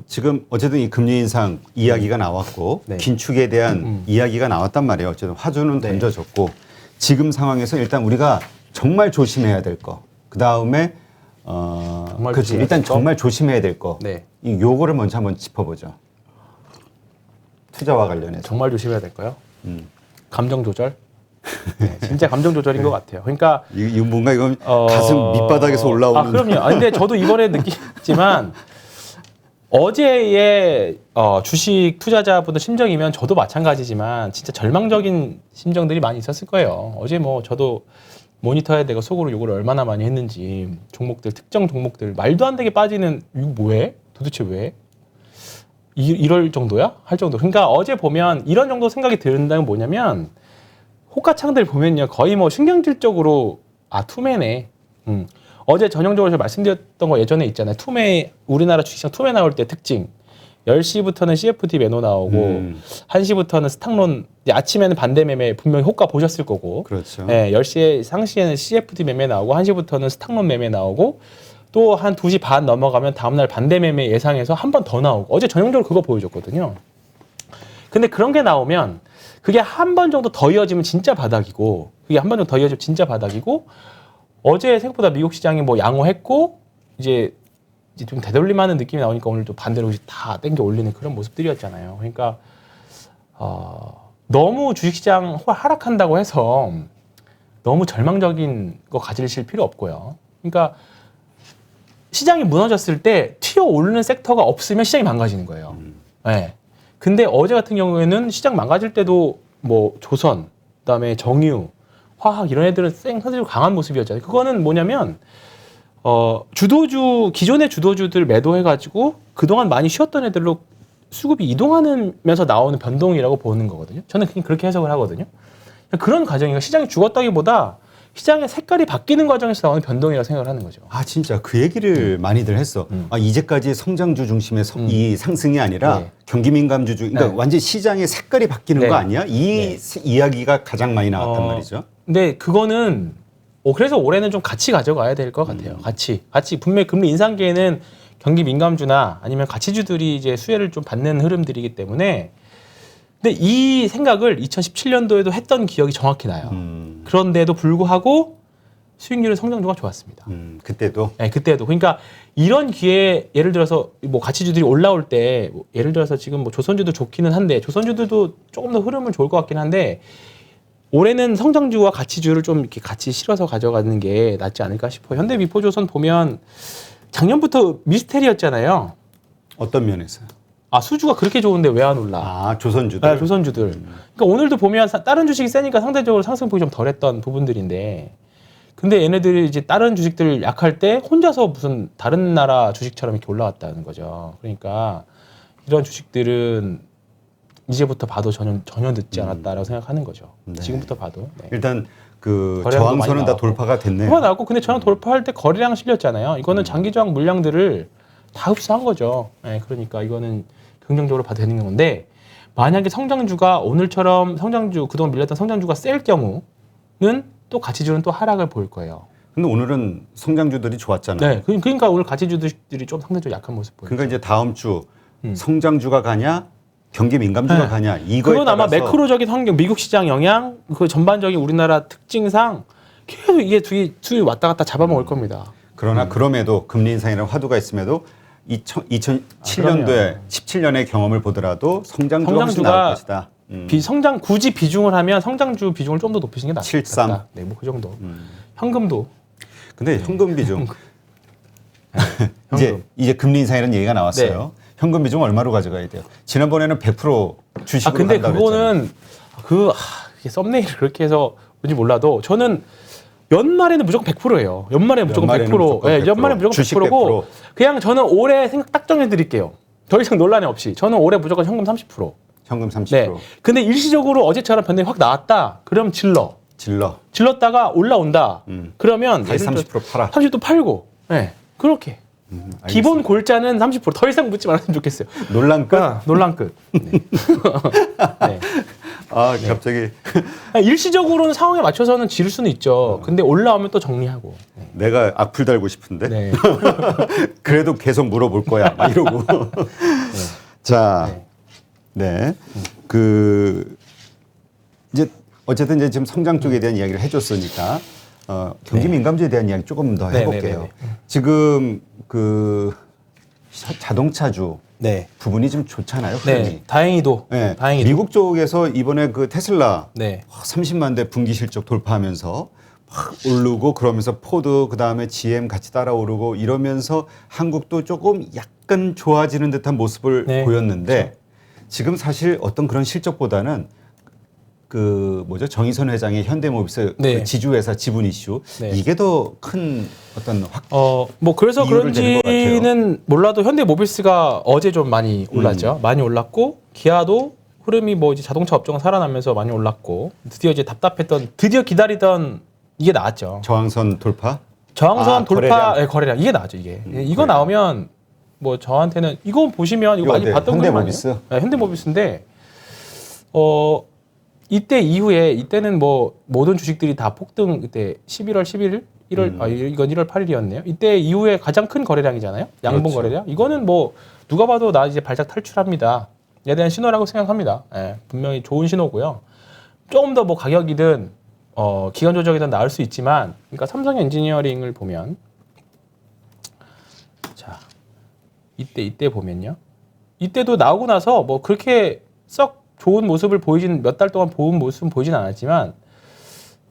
지금 어쨌든 이 금리 인상 이야기가 나왔고 네. 긴축에 대한 이야기가 나왔단 말이에요. 어쨌든 화두는 네. 던져졌고 지금 상황에서 일단 우리가 정말 조심해야 될 거. 그다음에 정말 그렇지. 조심해야 일단 될 거? 정말 조심해야 될 거. 네. 이 요거를 먼저 한번 짚어보죠. 투자와 관련해서. 정말 조심해야 될까요? 음. 감정 조절. 네, 진짜 감정 조절인 것 같아요. 그러니까 이거 뭔가 이건 가슴 밑바닥에서 올라오는. 아, 그럼요. 근데 저도 이번에 느끼지만 어제의 주식 투자자분들 심정이면 저도 마찬가지지만 진짜 절망적인 심정들이 많이 있었을 거예요. 어제 뭐 저도 모니터해야 되고 속으로 요걸 얼마나 많이 했는지 종목들 특정 종목들 말도 안 되게 빠지는 이거 뭐해? 도대체 왜? 이럴 정도야? 할 정도. 그러니까 어제 보면 이런 정도 생각이 든다는 뭐냐면 호가창들 보면요 거의 뭐 신경질적으로 투매네. 어제 전형적으로 제가 말씀드렸던 거 예전에 있잖아요. 투매 우리나라 주식시장 투매 나올 때 특징. 10시부터는 CFD 매도 나오고 1시부터는 스탁론 아침에는 반대 매매 분명히 호가 보셨을 거고. 그렇죠. 네, 10시에 상시에는 CFD 매매 나오고 1시부터는 스탁론 매매 나오고 또 한 2시 반 넘어가면 다음날 반대 매매 예상해서 한 번 더 나오고 어제 전형적으로 그거 보여줬거든요. 근데 그런 게 나오면 그게 한 번 정도 더 이어지면 진짜 바닥이고 그게 한 번 정도 더 이어지면 진짜 바닥이고 어제 생각보다 미국 시장이 뭐 양호했고 이제 좀 되돌림하는 느낌이 나오니까 오늘 또 반대로 다 땡겨 올리는 그런 모습들이었잖아요. 그러니까 너무 주식시장 하락한다고 해서 너무 절망적인 거 가지실 필요 없고요. 그러니까 시장이 무너졌을 때 튀어 오르는 sek터가 없으면 시장이 망가지는 거예요. 네. 근데 어제 같은 경우에는 시장 망가질 때도 뭐 조선, 그다음에 정유, 화학 이런 애들은 상대적으로 강한 모습이었잖아요. 그거는 뭐냐면 기존의 주도주들 매도해가지고 그동안 많이 쉬었던 애들로 수급이 이동하면서 나오는 변동이라고 보는 거거든요. 저는 그냥 그렇게 해석을 하거든요. 그런 과정이니까 시장이 죽었다기보다 시장의 색깔이 바뀌는 과정에서 나오는 변동이라고 생각을 하는 거죠. 아 진짜 그 얘기를 많이들 했어. 이제까지 성장주 중심의 이 상승이 아니라 네. 경기민감주 그러니까 네. 완전 시장의 색깔이 바뀌는 네. 거 아니야? 이 이야기가 가장 많이 나왔단 말이죠. 근데 그거는 그래서 올해는 좀 같이 가져가야 될 것 같아요. 같이 분명히 금리 인상기에는 경기 민감주나 아니면 가치주들이 이제 수혜를 좀 받는 흐름들이기 때문에. 근데 이 생각을 2017년도에도 했던 기억이 정확히 나요. 그런데도 불구하고 수익률은 성장도가 좋았습니다. 그때도. 네, 그때도. 그러니까 이런 기회에 예를 들어서 뭐 가치주들이 올라올 때 예를 들어서 지금 뭐 조선주도 좋기는 한데 조선주들도 조금 더 흐름은 좋을 것 같긴 한데 올해는 성장주와 가치주를 좀 이렇게 같이 실어서 가져가는 게 낫지 않을까 싶어요. 현대미포조선 보면 작년부터 미스테리였잖아요. 어떤 면에서요? 수주가 그렇게 좋은데 왜 안 올라? 아 조선주들. 네, 조선주들. 그러니까 오늘도 보면 다른 주식이 세니까 상대적으로 상승폭이 좀 덜했던 부분들인데, 근데 얘네들이 이제 다른 주식들 약할 때 혼자서 무슨 다른 나라 주식처럼 이렇게 올라왔다는 거죠. 그러니까 이런 주식들은 이제부터 봐도 전혀 늦지 않았다라고 생각하는 거죠. 네. 지금부터 봐도. 네. 일단 그 거래량도 저항선은 많이 다 나왔고. 돌파가 됐네요. 그거 나왔고, 근데 저는 돌파할 때 거래량 실렸잖아요. 이거는 장기 저항 물량들을 다 흡수한 거죠. 네, 그러니까 이거는 긍정적으로 봐도 되는 건데 만약에 성장주가 오늘처럼 성장주 그동안 밀렸던 성장주가 셀 경우는 또 가치주는 또 하락을 보일 거예요. 근데 오늘은 성장주들이 좋았잖아요. 네, 그러니까 오늘 가치주들이 좀 상대적으로 약한 모습 보여요. 그러니까 이제 다음 주 성장주가 가냐, 경기 민감주가 네. 가냐 이거에 그건 아마 따라서 매크로적인 환경, 미국 시장 영향, 그 전반적인 우리나라 특징상 계속 이게 수위 왔다 갔다 잡아먹을 겁니다. 그러나 그럼에도 금리 인상이라는 화두가 있음에도 2007년도에 17년의 경험을 보더라도 성장주가 훨씬 나을 것이다. 비성장 굳이 비중을 하면 성장주 비중을 좀 더 높이시는 게 낫다. 73. 네, 뭐 그 정도. 현금도 근데 현금 비중 현금. 이제 금리 인상이라는 얘기가 나왔어요. 현금 비중 얼마로 가져가야 돼요? 지난번에는 100% 주식으로 근데 간다고 그거는 이게 썸네일을 그렇게 해서 뭔지 몰라도 저는 연말에는 무조건 100%예요. 연말에 무조건 100%. 네, 연말에 무조건 주식 100%고 100%. 그냥 저는 올해 생각 딱 정해 드릴게요. 더 이상 논란이 없이. 저는 올해 무조건 현금 30%. 현금 30%. 네. 근데 일시적으로 어제처럼 변동이 확 나왔다. 그럼 질렀다가 올라온다. 그러면 다시 30% 팔아. 30도 팔고. 네. 그렇게. 알겠습니다. 기본 골자는 30%. 더 이상 묻지 말았으면 좋겠어요. 논란 끝. 논란 끝. 네. 네. 갑자기 일시적으로는 상황에 맞춰서는 지를 수는 있죠. 근데 올라오면 또 정리하고. 네. 내가 악플 달고 싶은데 네. 그래도 계속 물어볼 거야. 막 이러고. 자, 네. 이제 어쨌든 이제 지금 성장 쪽에 대한 이야기를 해줬으니까 경기 민감주에 대한 이야기 조금 더 해볼게요. 지금 자동차주 네. 부분이 좀 좋잖아요. 흐름이. 네. 다행히도. 네. 다행히도. 미국 쪽에서 이번에 그 테슬라 네. 30만 대 분기 실적 돌파하면서 막 오르고 그러면서 포드 그다음에 GM 같이 따라오르고 이러면서 한국도 조금 약간 좋아지는 듯한 모습을 네. 보였는데 그렇죠. 지금 사실 어떤 그런 실적보다는 정의선 회장의 현대모비스 네. 그 지주회사 지분 이슈 네. 이게 더 큰 어떤 뭐 그래서 이유를 내는 것 그런지는 몰라도 현대모비스가 어제 좀 많이 올랐죠. 많이 올랐고 기아도 흐름이 뭐 이제 자동차 업종은 살아나면서 많이 올랐고 드디어 이제 드디어 기다리던 이게 나왔죠. 저항선 돌파? 저항선 돌파 거래량. 네, 거래량 이게 나왔죠. 이게 이거 나오면 뭐 저한테는 이거 보시면 이거 많이 어때? 봤던 그림 아니에요? 현대모비스? 네, 현대모비스인데 이때 이후에 이때는 뭐 모든 주식들이 다 폭등 그때 11월 11일 1월 이건 1월 8일이었네요. 이때 이후에 가장 큰 거래량이잖아요. 양봉 그렇죠. 거래량. 이거는 뭐 누가 봐도 나 이제 발작 탈출합니다. 에 대한 신호라고 생각합니다. 예, 분명히 좋은 신호고요. 조금 더 뭐 가격이든 기간 조정이든 나을 수 있지만 그러니까 삼성 엔지니어링을 보면 자 이때 보면요. 이때도 나오고 나서 뭐 그렇게 썩 좋은 모습을 몇 달 동안 보은 모습은 보이진 않았지만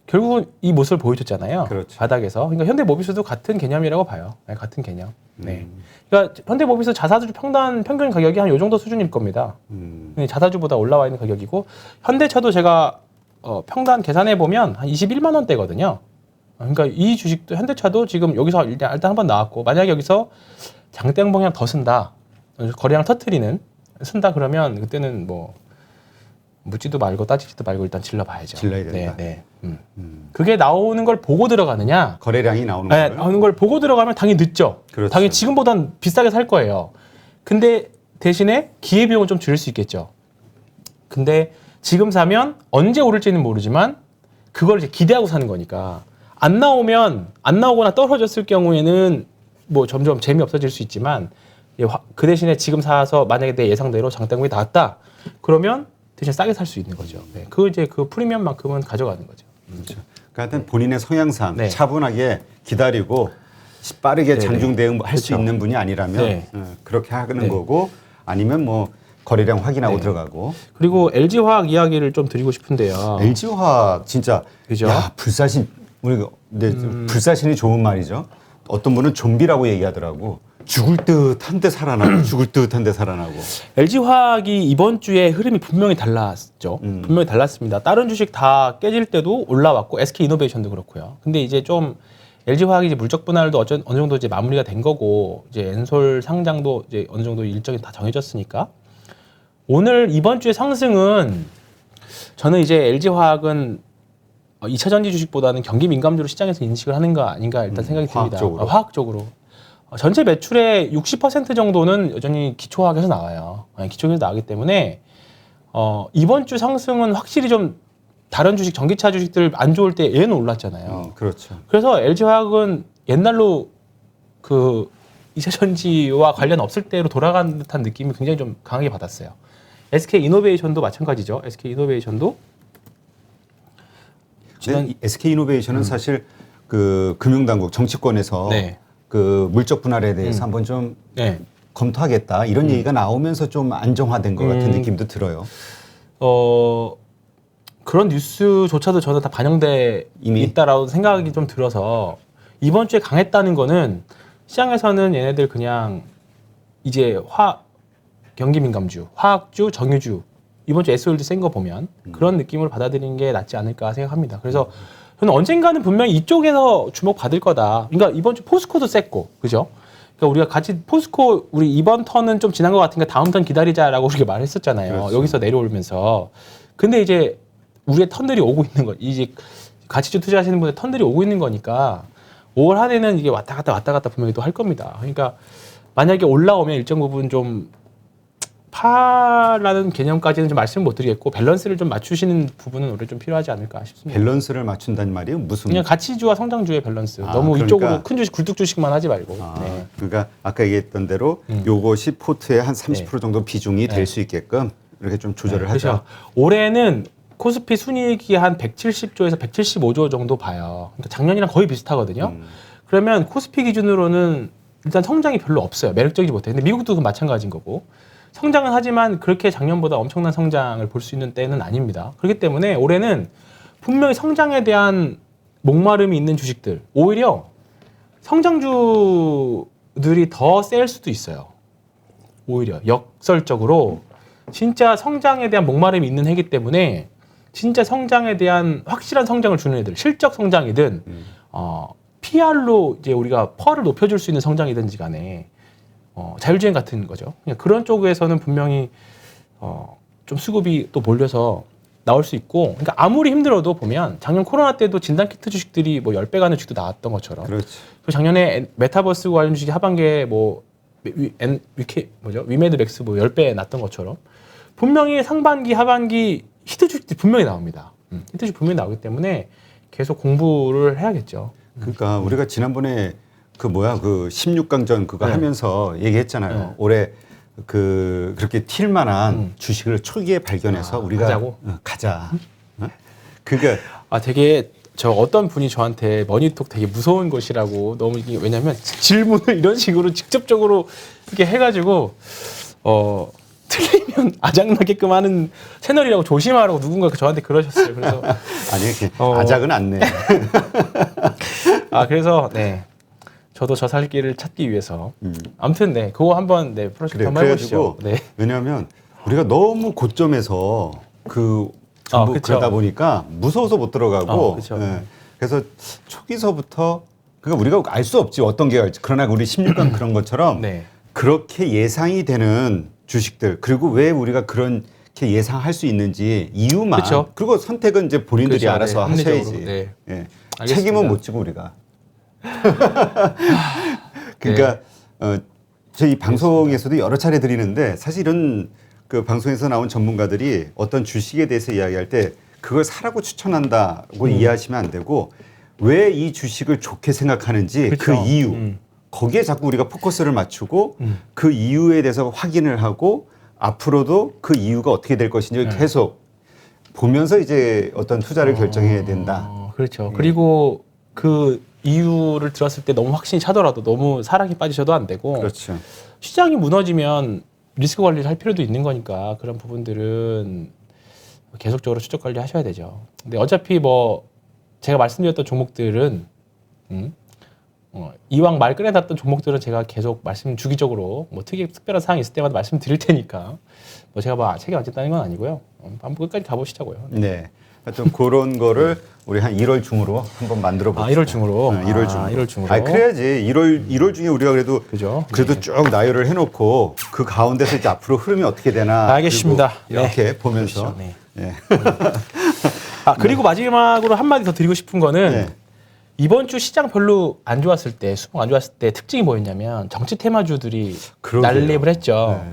결국은 이 모습을 보여줬잖아요. 그렇죠. 바닥에서. 그러니까 현대모비스도 같은 개념이라고 봐요. 네, 같은 개념. 네. 그러니까 현대모비스 자사주 평균 가격이 한 요 정도 수준일 겁니다. 자사주보다 올라와 있는 가격이고 현대차도 제가 평단 계산해 보면 한 21만 원대거든요. 그러니까 이 주식도 현대차도 지금 여기서 일단 한번 나왔고 만약에 여기서 장대형 방향 더 쓴다. 거래량 쓴다 그러면 그때는 뭐 묻지도 말고 따지지도 말고 일단 질러봐야죠. 질러야 된다. 네. 그게 나오는 걸 보고 들어가느냐? 거래량이 나오는 네, 거예요? 나오는 걸 보고 들어가면 당연히 늦죠. 그렇죠. 당연히 지금보단 비싸게 살 거예요. 근데 대신에 기회비용은 좀 줄일 수 있겠죠. 근데 지금 사면 언제 오를지는 모르지만 그걸 이제 기대하고 사는 거니까 안 나오거나 떨어졌을 경우에는 뭐 점점 재미없어질 수 있지만 그 대신에 지금 사서 만약에 내 예상대로 장대금이 나왔다. 그러면 대신 싸게 살 수 있는 거죠. 네. 그 프리미엄만큼은 가져가는 거죠. 그렇죠. 그러니까 하여튼 본인의 성향상 네. 차분하게 기다리고 빠르게 네네. 장중 대응할 수 그렇죠. 있는 분이 아니라면 네. 그렇게 하는 네. 거고 아니면 뭐 거래량 확인하고 네. 들어가고 그리고 LG화학 이야기를 좀 드리고 싶은데요. LG화학 진짜 그죠? 야 불사신 우리가 불사신이 좋은 말이죠. 어떤 분은 좀비라고 얘기하더라고. 죽을 듯한데 살아나고 죽을 듯한데 살아나고. LG화학이 이번 주에 흐름이 분명히 달랐죠. 분명히 달랐습니다. 다른 주식 다 깨질 때도 올라왔고 SK이노베이션도 그렇고요. 근데 이제 좀 LG화학이 이제 물적 분할도 어느 정도 이제 마무리가 된 거고 이제 엔솔 상장도 이제 어느 정도 일정이 다 정해졌으니까 이번 주의 상승은 저는 이제 LG화학은 2차 전지 주식보다는 경기 민감주로 시장에서 인식을 하는 거 아닌가 일단 생각이 듭니다. 화학적으로. 전체 매출의 60% 정도는 여전히 기초화학에서 나와요. 기초화학에서 나오기 때문에 이번 주 상승은 확실히 좀 다른 주식, 전기차 주식들 안 좋을 때 얘는 올랐잖아요. 그렇죠. 그래서 LG화학은 옛날로 그 이차전지와 관련 없을 때로 돌아간 듯한 느낌이 굉장히 좀 강하게 받았어요. SK이노베이션도 마찬가지죠. SK이노베이션도 지난 SK이노베이션은 사실 그 금융당국 정치권에서 네. 그 물적 분할에 대해서 한번 좀 네. 검토하겠다 이런 얘기가 나오면서 좀 안정화된 것 같은 느낌도 들어요. 그런 뉴스조차도 저는 다 반영돼 이미? 있다라고 생각이 좀 들어서 이번 주에 강했다는 거는 시장에서는 얘네들 그냥 이제 경기 민감주, 화학주, 정유주 이번 주 S-홀드 센 거 보면 그런 느낌을 받아들이는 게 낫지 않을까 생각합니다. 그래서 저는 언젠가는 분명히 이쪽에서 주목받을 거다. 그러니까 이번 주 포스코도 셌고, 그죠? 그러니까 우리가 같이 포스코 우리 이번 턴은 좀 지난 것 같으니까 다음 턴 기다리자라고 우리가 말했었잖아요. 그렇죠. 여기서 내려오면서. 근데 이제 우리의 턴들이 오고 있는 거, 이제 가치주 투자하시는 분의 턴들이 오고 있는 거니까 5월 한 해는 이게 왔다 갔다 분명히 또 할 겁니다. 그러니까 만약에 올라오면 일정 부분 좀 파라는 개념까지는 좀 말씀을 못 드리겠고 밸런스를 좀 맞추시는 부분은 올해 좀 필요하지 않을까 싶습니다. 밸런스를 맞춘다는 말이 무슨? 그냥 가치주와 성장주의 밸런스. 너무 그러니까, 이쪽으로 큰 주식, 굴뚝 주식만 하지 말고. 네. 그러니까 아까 얘기했던 대로 요것이 포트의 한 30% 정도 비중이 될 수 있게끔 이렇게 좀 조절을 하자. 그렇죠. 올해는 코스피 순이익이 한 170조에서 175조 정도 봐요. 그러니까 작년이랑 거의 비슷하거든요. 그러면 코스피 기준으로는 일단 성장이 별로 없어요. 매력적이지 못해요. 근데 미국도 그 마찬가지인 거고. 성장은 하지만 그렇게 작년보다 엄청난 성장을 볼 수 있는 때는 아닙니다. 그렇기 때문에 올해는 분명히 성장에 대한 목마름이 있는 주식들, 오히려 성장주들이 더 셀 수도 있어요. 오히려 역설적으로 진짜 성장에 대한 목마름이 있는 해기 때문에 진짜 성장에 대한 확실한 성장을 주는 애들, 실적 성장이든 PR로 이제 우리가 펄을 높여줄 수 있는 성장이든지 간에 자율주행 같은 거죠. 그냥 그런 쪽에서는 분명히 좀 수급이 또 몰려서 나올 수 있고, 그러니까 아무리 힘들어도 보면 작년 코로나 때도 진단키트 주식들이 뭐 10배 가는 주식도 나왔던 것처럼. 그렇지. 그리고 작년에 메타버스 관련 주식이 하반기에 뭐 위메드 맥스 뭐 10배 났던 것처럼 분명히 상반기, 하반기 히트 주식들이 분명히 나옵니다. 히트 주식 분명히 나오기 때문에 계속 공부를 해야겠죠. 그러니까 우리가 지난번에 그 16강전 그거 하면서 얘기했잖아요. 올해 그렇게 튈만한 주식을 초기에 발견해서 우리가 가자고? 가자. 그러니까 되게 저 어떤 분이 저한테 머니톡 되게 무서운 것이라고 너무 이게 왜냐면 질문을 이런 식으로 직접적으로 이렇게 해가지고 틀리면 아작나게끔 하는 채널이라고 조심하라고 누군가 저한테 그러셨어요. 그래서 아니 아작은 않네. 그래서 네. 저도 저 살 길을 찾기 위해서 아무튼 네 그거 한번 프로젝트 한번 해보시죠. 네. 왜냐하면 우리가 너무 고점에서 그러다 보니까 무서워서 못 들어가고 그렇죠. 그래서 초기서부터 그러니까 우리가 알 수 없지 어떤 게 갈지. 그러나 우리 16강 그런 것처럼 그렇게 예상이 되는 주식들 그리고 왜 우리가 그렇게 예상할 수 있는지 이유만 그리고 선택은 이제 본인들이 알아서 하셔야지. 책임은 못 지고 우리가. 그러니까 저희 방송에서도 여러 차례 드리는데 사실 이런 그 방송에서 나온 전문가들이 어떤 주식에 대해서 이야기할 때 그걸 사라고 추천한다고 이해하시면 안 되고 왜 이 주식을 좋게 생각하는지 그 이유 거기에 자꾸 우리가 포커스를 맞추고 그 이유에 대해서 확인을 하고 앞으로도 그 이유가 어떻게 될 것인지 계속 보면서 이제 어떤 투자를 결정해야 된다. 그렇죠. 그리고 그 이유를 들었을 때 너무 확신이 차더라도 너무 사랑에 빠지셔도 안 되고 그렇죠. 시장이 무너지면 리스크 관리를 할 필요도 있는 거니까 그런 부분들은 계속적으로 추적 관리 하셔야 되죠. 근데 어차피 뭐 제가 말씀드렸던 종목들은 이왕 말 꺼내놨던 종목들은 제가 계속 주기적으로 뭐 특별한 사항이 있을 때마다 말씀드릴 테니까 뭐 제가 뭐 책에 앉았다는 건 아니고요. 한번 끝까지 가보시자고요. 네. 하여튼 그런 거를 우리 한 1월 중으로 한번 만들어 봅시다. 1월 중으로. 1월 중으로. 그래야지 1월 중에 우리가 그래도 쭉 나열을 해놓고 그 가운데서 이제 앞으로 흐름이 어떻게 되나. 알겠습니다. 이렇게 보면서. 그렇죠. 그리고 마지막으로 한마디 더 드리고 싶은 거는 이번 주 시장 별로 안 좋았을 때, 수급 안 좋았을 때 특징이 뭐였냐면 정치 테마주들이 난립을 했죠.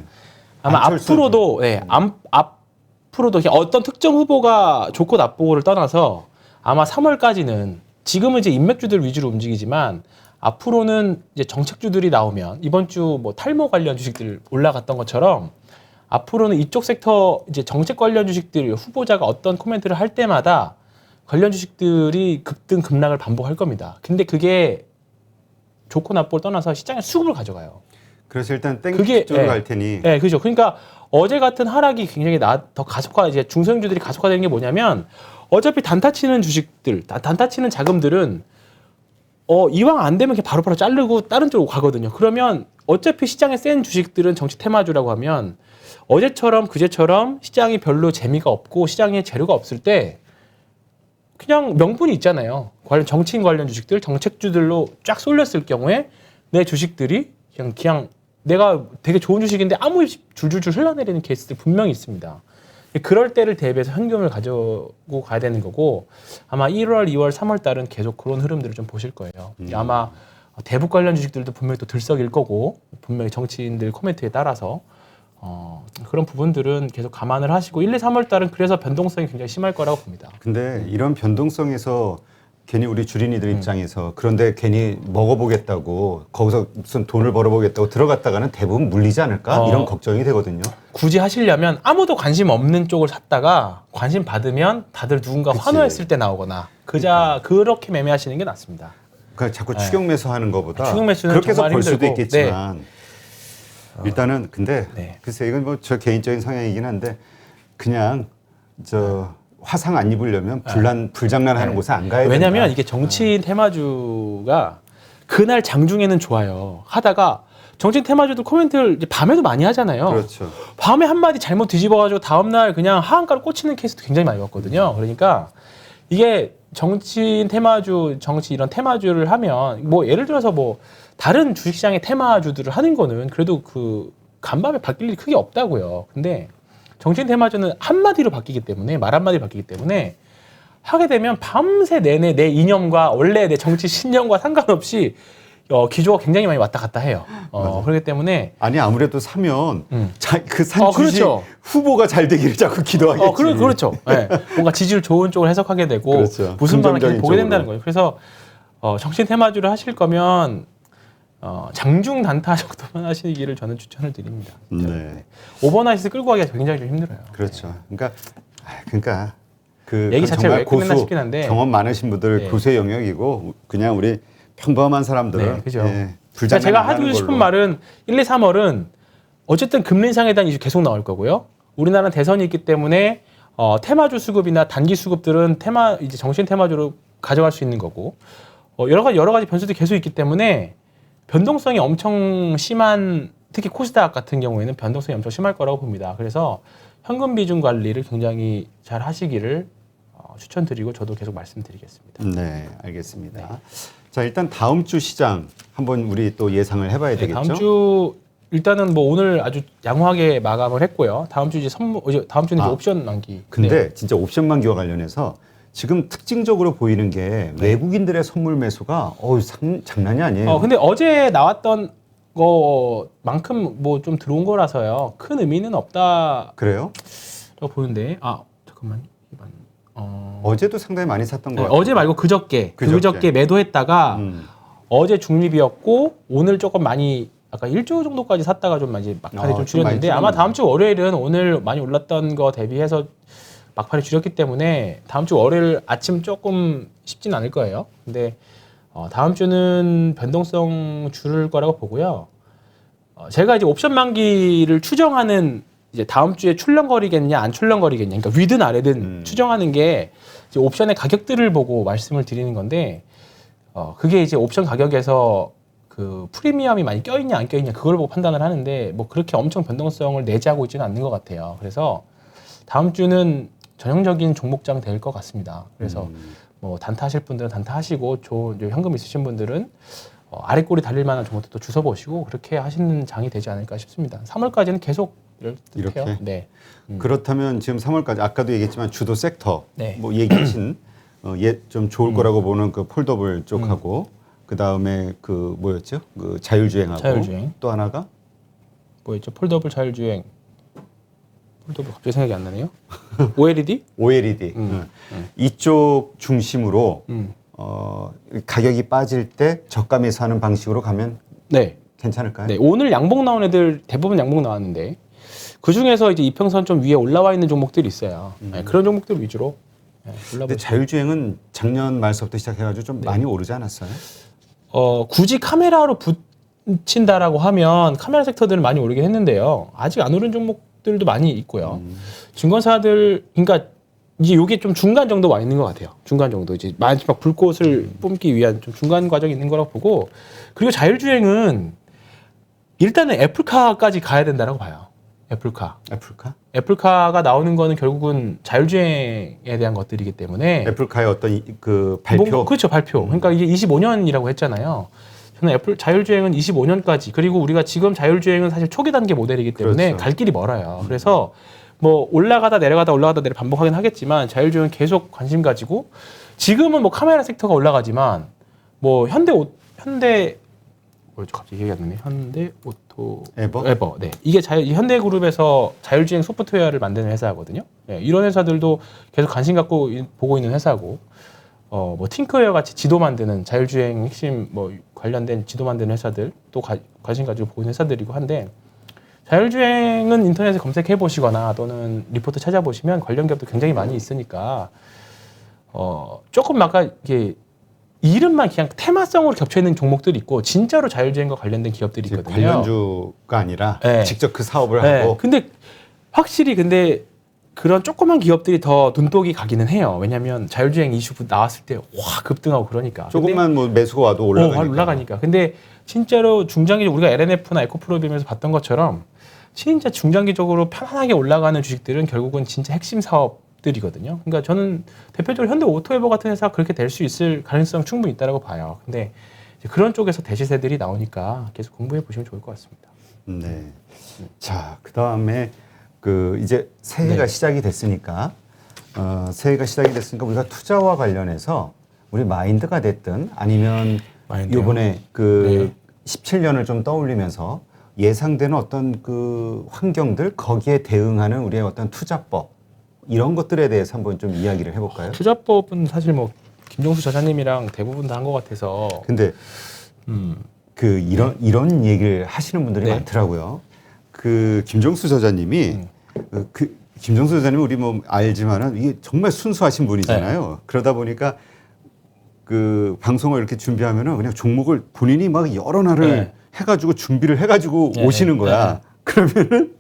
아마 앞으로도 앞으로도 그냥 어떤 특정 후보가 좋고 나쁘고를 떠나서 아마 3월까지는 지금은 이제 인맥주들 위주로 움직이지만 앞으로는 이제 정책주들이 나오면 이번 주 뭐 탈모 관련 주식들 올라갔던 것처럼 앞으로는 이쪽 섹터 이제 정책 관련 주식들 후보자가 어떤 코멘트를 할 때마다 관련 주식들이 급등 급락을 반복할 겁니다. 근데 그게 좋고 나쁘고를 떠나서 시장의 수급을 가져가요. 그래서 일단 그게, 땡 쪽으로 예. 갈 테니. 네, 그죠. 그러니까 어제 같은 하락이 굉장히 더 가속화, 이제 중소형주들이 가속화되는 게 뭐냐면 어차피 단타 치는 주식들, 단타 치는 자금들은 이왕 안 되면 그냥 바로바로 자르고 다른 쪽으로 가거든요. 그러면 어차피 시장에 센 주식들은 정치 테마주라고 하면 어제처럼 그제처럼 시장이 별로 재미가 없고 시장에 재료가 없을 때 그냥 명분이 있잖아요. 정치인 관련 주식들, 정책주들로 쫙 쏠렸을 경우에 내 주식들이 그냥 내가 되게 좋은 주식인데 아무 줄줄줄 흘러내리는 케이스들 분명히 있습니다. 그럴 때를 대비해서 현금을 가지고 가야 되는 거고 아마 1월, 2월, 3월 달은 계속 그런 흐름들을 좀 보실 거예요. 아마 대북 관련 주식들도 분명히 또 들썩일 거고 분명히 정치인들 코멘트에 따라서 그런 부분들은 계속 감안을 하시고 1, 2, 3월 달은 그래서 변동성이 굉장히 심할 거라고 봅니다. 근데 이런 변동성에서 괜히 우리 주린이들 입장에서 그런데 괜히 먹어보겠다고 거기서 무슨 돈을 벌어보겠다고 들어갔다가는 대부분 물리지 않을까 이런 걱정이 되거든요. 굳이 하시려면 아무도 관심 없는 쪽을 샀다가 관심 받으면 다들 누군가 그치. 환호했을 때 나오거나 그렇게 매매하시는 게 낫습니다. 그러니까 자꾸 추격 매수하는 것보다 추격 매수는 그렇게 해서 정말 벌 수도 힘들고. 있겠지만 일단은 근데 네. 글쎄 이건 뭐 저 개인적인 성향이긴 한데 그냥 화상 안 입으려면 불장난하는 곳에 안 가야 된다. 왜냐하면 이게 정치인 테마주가 그날 장중에는 좋아요. 하다가 정치인 테마주들 코멘트를 이제 밤에도 많이 하잖아요. 그렇죠. 밤에 한마디 잘못 뒤집어가지고 다음날 그냥 하한가로 꽂히는 케이스도 굉장히 많이 봤거든요. 그러니까 이게 정치인 테마주, 정치 이런 테마주를 하면 뭐 예를 들어서 뭐 다른 주식시장의 테마주들을 하는 거는 그래도 그 간밤에 바뀔 일이 크게 없다고요. 근데 정치인 테마주는 한마디로 바뀌기 때문에 말 한마디로 바뀌기 때문에 하게 되면 밤새 내내 내 이념과 원래 내 정치 신념과 상관없이 기조가 굉장히 많이 왔다 갔다 해요. 그렇기 때문에 아니 아무래도 사면 그 산 주식 그렇죠. 후보가 잘 되기를 자꾸 기도하겠지. 그렇죠. 네. 뭔가 지지율 좋은 쪽을 해석하게 되고 그렇죠. 무슨 말을 계속 긍정적인 보게 쪽으로. 된다는 거예요. 그래서 정치인 테마주를 하실 거면 장중 단타 정도만 하시기를 저는 추천을 드립니다. 네. 오버나이트 끌고 가기가 굉장히 좀 힘들어요. 그렇죠. 그러니까 그 얘기 자체가 정말 왜 끝났나 싶긴 한데. 경험 많으신 분들 네. 고수의 영역이고 그냥 우리 평범한 사람들은 네, 그죠. 불장난 그러니까 제가 안 하는 하고 싶은 걸로. 말은 1, 2, 3월은 어쨌든 금리 인상에 대한 이슈 계속 나올 거고요. 우리나라는 대선이 있기 때문에 테마주 수급이나 단기 수급들은 이제 정신 테마주로 가져갈 수 있는 거고 여러 가지 변수들이 계속 있기 때문에 변동성이 엄청 심한 특히 코스닥 같은 경우에는 변동성이 엄청 심할 거라고 봅니다. 그래서 현금 비중 관리를 굉장히 잘 하시기를 추천드리고 저도 계속 말씀드리겠습니다. 네, 알겠습니다. 자, 일단 다음 주 시장 한번 우리 또 예상을 해봐야 되겠죠? 다음 주 일단은 뭐 오늘 아주 양호하게 마감을 했고요. 다음 주 다음 주는 이제 옵션 만기. 근데 진짜 옵션 만기와 관련해서 지금 특징적으로 보이는 게 외국인들의 선물 매수가 장난이 아니에요. 근데 어제 나왔던 거만큼 뭐 좀 들어온 거라서요. 큰 의미는 없다라고 그래요? 보는데 잠깐만. 어제도 상당히 많이 샀던 것 같아요. 어제 말고 그저께 매도했다가 어제 중립이었고 오늘 조금 많이 아까 1조 정도까지 샀다가 좀 이제 막판에 좀 줄였는데 아마 다음 주 월요일은 오늘 많이 올랐던 거 대비해서 막판에 줄였기 때문에 다음 주 월요일 아침 조금 쉽진 않을 거예요. 근데 다음 주는 변동성 줄을 거라고 보고요. 제가 이제 옵션 만기를 추정하는 이제 다음 주에 출렁거리겠냐 안 출렁거리겠냐, 그러니까 위든 아래든 추정하는 게 이제 옵션의 가격들을 보고 말씀을 드리는 건데 그게 이제 옵션 가격에서 그 프리미엄이 많이 껴있냐 안 껴있냐 그걸 보고 판단을 하는데 뭐 그렇게 엄청 변동성을 내재하고 있지는 않는 것 같아요. 그래서 다음 주는 전형적인 종목장 될 것 같습니다. 그래서 뭐 단타 하실 분들은 단타 하시고 좋은 현금 있으신 분들은 아래 꼬리 달릴 만한 종목도 주워 보시고 그렇게 하시는 장이 되지 않을까 싶습니다. 3월까지는 계속 이렇게. 네. 그렇다면 지금 3월까지 아까도 얘기했지만 주도 섹터 네. 뭐 얘기하신 좀 좋을 거라고 보는 그 폴더블 쪽하고 그 다음에 그 뭐였죠? 그 자율주행하고 자율주행. 또 하나가 뭐였죠? 폴더블 자율주행. 또 갑자기 생각이 안 나네요. OLED? OLED 이쪽 중심으로 음. 가격이 빠질 때 저가에 사는 방식으로 가면 네. 괜찮을까요? 네. 오늘 양봉 나온 애들 대부분 양봉 나왔는데 그 중에서 이제 이평선 좀 위에 올라와 있는 종목들이 있어요. 네, 그런 종목들 위주로 근데 올라보시죠. 자율주행은 작년 말서부터 시작해가지고 좀 많이 오르지 않았어요? 굳이 카메라로 붙인다라고 하면 카메라 섹터들은 많이 오르긴 했는데요. 아직 안 오른 종목들도 많이 있고요. 증권사들, 그러니까 이제 이게 좀 중간 정도 와 있는 것 같아요. 중간 정도 이제 마지막 불꽃을 뿜기 위한 좀 중간 과정이 있는 거라고 보고, 그리고 자율주행은 일단은 애플카까지 가야 된다라고 봐요. 애플카. 애플카가 나오는 거는 결국은 자율주행에 대한 것들이기 때문에 애플카의 어떤 그 발표? 그렇죠, 발표. 그러니까 이게 25년이라고 했잖아요. 저는 애플 자율주행은 25년까지, 그리고 우리가 지금 자율주행은 사실 초기 단계 모델이기 때문에 그렇죠. 갈 길이 멀어요. 그래서 뭐 올라가다 내려가다 반복하긴 하겠지만 자율주행은 계속 관심 가지고, 지금은 뭐 카메라 섹터가 올라가지만 뭐 뭐였죠? 갑자기 기억이 안 나네. 현대오토 에버. 네. 이게 현대그룹에서 자율주행 소프트웨어를 만드는 회사거든요. 네. 이런 회사들도 계속 관심 갖고 보고 있는 회사고, 뭐 팅크웨어 같이 지도 만드는 자율주행 핵심 뭐 관련된 지도 만드는 회사들 또 관심 가지고 보고 있는 회사들이고 한데, 자율주행은 인터넷에 검색해 보시거나 또는 리포트 찾아보시면 관련 기업도 굉장히 많이 있으니까 조금 아까 이게 이름만 그냥 테마성으로 겹쳐 있는 종목들이 있고 진짜로 자율주행과 관련된 기업들이 있거든요. 관련주가 아니라 네. 직접 그 사업을 네. 하고. 근데 확실히 그런 조그만 기업들이 더 눈독이 가기는 해요. 왜냐하면 자율주행 이슈 나왔을 때 와 급등하고 그러니까. 조금만 뭐 매수가 와도 올라가니까. 근데 진짜로 중장기 우리가 LNF나 에코프로비면서 봤던 것처럼 진짜 중장기적으로 편안하게 올라가는 주식들은 결국은 진짜 핵심 사업들이거든요. 그러니까 저는 대표적으로 현대오토에버 같은 회사가 그렇게 될 수 있을 가능성 충분히 있다고 봐요. 근데 이제 그런 쪽에서 대시세들이 나오니까 계속 공부해 보시면 좋을 것 같습니다. 네. 자, 그 다음에 이제 새해가 시작이 됐으니까 우리가 투자와 관련해서 우리 마인드가 됐든 아니면 마인드요? 이번에 17년을 좀 떠올리면서 예상되는 어떤 그 환경들, 거기에 대응하는 우리의 어떤 투자법, 이런 것들에 대해서 한번 좀 이야기를 해볼까요? 투자법은 사실 뭐 김종수 저자님이랑 대부분 다 한 것 같아서. 근데 이런 얘기를 하시는 분들이 많더라고요. 김종수 저자님이 김종수 저자님 우리 뭐 알지만은 이게 정말 순수하신 분이잖아요. 그러다 보니까 그 방송을 이렇게 준비하면은 그냥 종목을 본인이 막 여러 날을 해가지고 준비를 해가지고 오시는 거야. 그러면은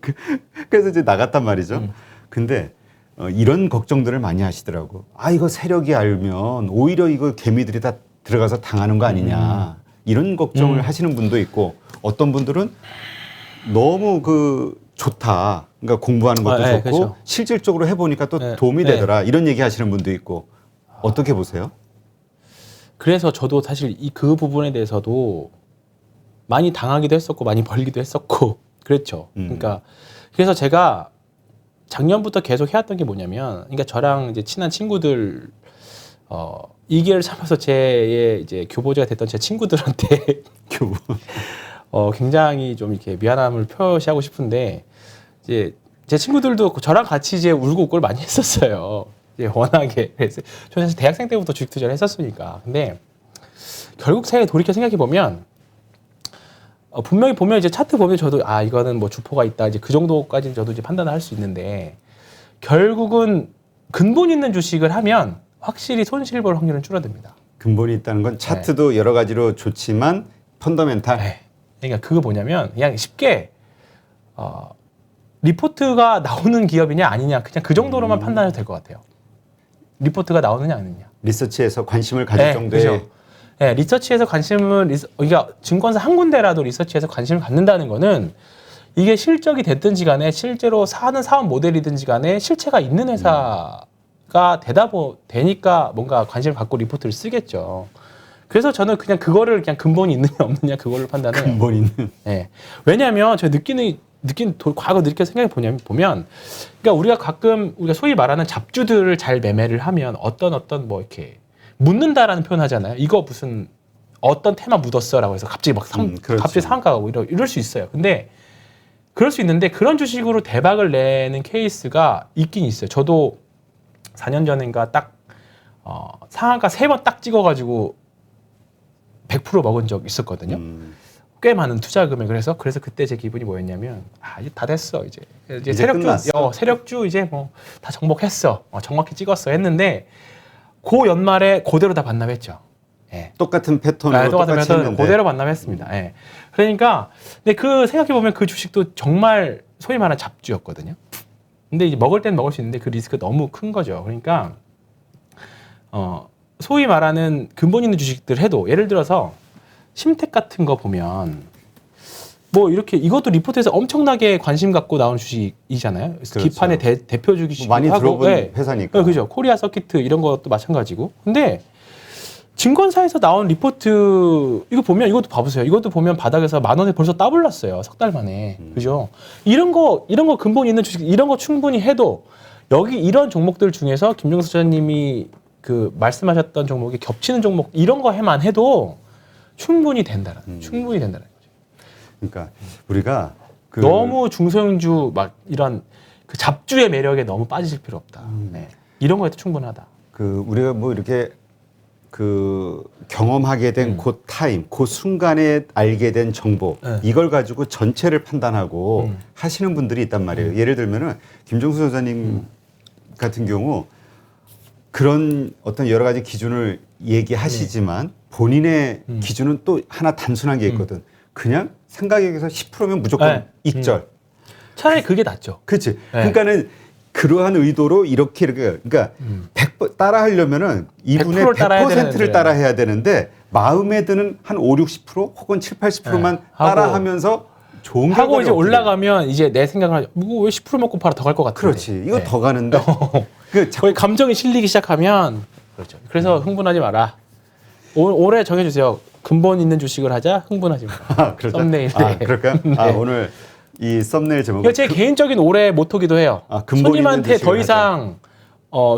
그래서 이제 나갔단 말이죠. 근데 이런 걱정들을 많이 하시더라고. 이거 세력이 알면 오히려 이거 개미들이 다 들어가서 당하는 거 아니냐. 이런 걱정을 하시는 분도 있고, 어떤 분들은 너무 좋다. 그러니까 공부하는 것도 좋고 그렇죠. 실질적으로 해보니까 또 도움이 되더라. 이런 얘기 하시는 분도 있고. 어떻게 보세요? 그래서 저도 사실 그 부분에 대해서도 많이 당하기도 했었고 많이 벌기도 했었고 그랬죠. 그러니까 그래서 제가 작년부터 계속 해왔던 게 뭐냐면, 그러니까 저랑 이제 친한 친구들 이 기회를 삼아서 제 이제 교보제가 됐던 제 친구들한테 굉장히 좀 이렇게 미안함을 표시하고 싶은데, 이제 제 친구들도 저랑 같이 이제 울고 웃고를 많이 했었어요. 이제 워낙에 저는 사실 대학생 때부터 주식 투자를 했었으니까. 근데 결국 새해 돌이켜 생각해 보면 분명히 보면 이제 차트 보면 저도 이거는 뭐 주포가 있다 이제 그 정도까지는 저도 이제 판단을 할 수 있는데, 결국은 근본 있는 주식을 하면 확실히 손실 볼 확률은 줄어듭니다. 근본이 있다는 건 차트도 여러 가지로 좋지만 펀더멘탈. 그러니까 그거 뭐냐면 그냥 쉽게 리포트가 나오는 기업이냐 아니냐 그냥 그 정도로만 판단해도 될 것 같아요. 리포트가 나오느냐 안 나오느냐. 리서치에서 관심을 가질 정도의. 그렇죠. 리서치에서 그러니까 증권사 한 군데라도 리서치에서 관심을 갖는다는 거는 이게 실적이 됐든지 간에 실제로 하는 사업 모델이든지 간에 실체가 있는 회사가 되니까 뭔가 관심을 갖고 리포트를 쓰겠죠. 그래서 저는 그냥 그거를 그냥 근본이 있느냐 없느냐 그걸로 판단해요. 근본 있는. 왜냐하면 제가 과거 느껴 생각해 보면 그러니까 우리가 소위 말하는 잡주들을 잘 매매를 하면 어떤 뭐 이렇게 묻는다라는 표현 하잖아요. 이거 무슨 어떤 테마 묻었어라고 해서 갑자기 막 그렇죠. 갑자기 상한가 가고 이럴 수 있어요. 근데 그럴 수 있는데 그런 주식으로 대박을 내는 케이스가 있긴 있어요. 저도 4년 전인가 딱 상한가 3번 딱 찍어가지고 100% 먹은 적 있었거든요. 꽤 많은 투자 금액을 해서 그래서 그때 제 기분이 뭐였냐면 이제 다 됐어 이제 세력주 끝났어. 세력주 이제 뭐 다 정복했어 정확히 찍었어 했는데 그 연말에 그대로 다 반납했죠. 예. 똑같은 패턴으로 똑같은 똑같이 패턴 했는데 그대로 반납했습니다. 예. 그러니까 근데 그 생각해 보면 그 주식도 정말 소위 말하는 잡주였거든요. 근데 이제 먹을 땐 먹을 수 있는데 그 리스크 너무 큰 거죠. 그러니까 소위 말하는 근본 있는 주식들 해도 예를 들어서 심택 같은 거 보면 뭐 이렇게 이것도 리포트에서 엄청나게 관심 갖고 나온 주식이잖아요. 그렇죠. 기판의 대표 주식이기도 많이 하고, 들어본 네. 회사니까. 그죠. 코리아 서키트 이런 것도 마찬가지고. 근데 증권사에서 나온 리포트 이거 보면 이것도 봐보세요. 이것도 보면 바닥에서 10,000원에 벌써 따블났어요. 석 달 만에. 그죠? 이런 거 근본 있는 주식 이런 거 충분히 해도 여기 이런 종목들 중에서 김종수 소장님이 그 말씀하셨던 종목이 겹치는 종목 이런 거 해만 해도 충분히 된다는 충분히 된다는 거죠. 그러니까 우리가 너무 중소형주 막 이런 그 잡주의 매력에 너무 빠지실 필요 없다. 네. 이런 거에도 충분하다. 우리가 뭐 이렇게 경험하게 된 그 타임, 그 순간에 알게 된 정보 이걸 가지고 전체를 판단하고 하시는 분들이 있단 말이에요. 예를 들면은 김종수 소장님 같은 경우 그런 어떤 여러 가지 기준을 얘기하시지만 본인의 기준은 또 하나 단순한 게 있거든. 그냥 생각에 의해서 10%면 무조건 네. 익절. 차라리 그게 낫죠. 그렇지. 네. 그러니까는 그러한 의도로 이렇게 그러니까 100% 따라 하려면은 이분의 100% 따라야 100%를 되는데. 따라 해야 되는데 마음에 드는 한 5, 60% 혹은 7, 80%만 네. 하고. 따라 하면서 좋은 하고 결과를 이제 얻게 돼요. 올라가면 이제 내 생각을 하죠. 왜 10% 먹고 팔아 더 갈 것 같은데. 그렇지. 이거 네. 더 가는데. 거의 감정이 실리기 시작하면 그렇죠. 그래서 흥분하지 마라. 올해 정해주세요. 근본 있는 주식을 하자. 흥분하지 마라. 그렇죠. 썸네일. 그럴까요? 네. 오늘 이 썸네일 제목은 이거 제 개인적인 올해 모토기도 해요. 근본 손님한테 있는 더 주식을 이상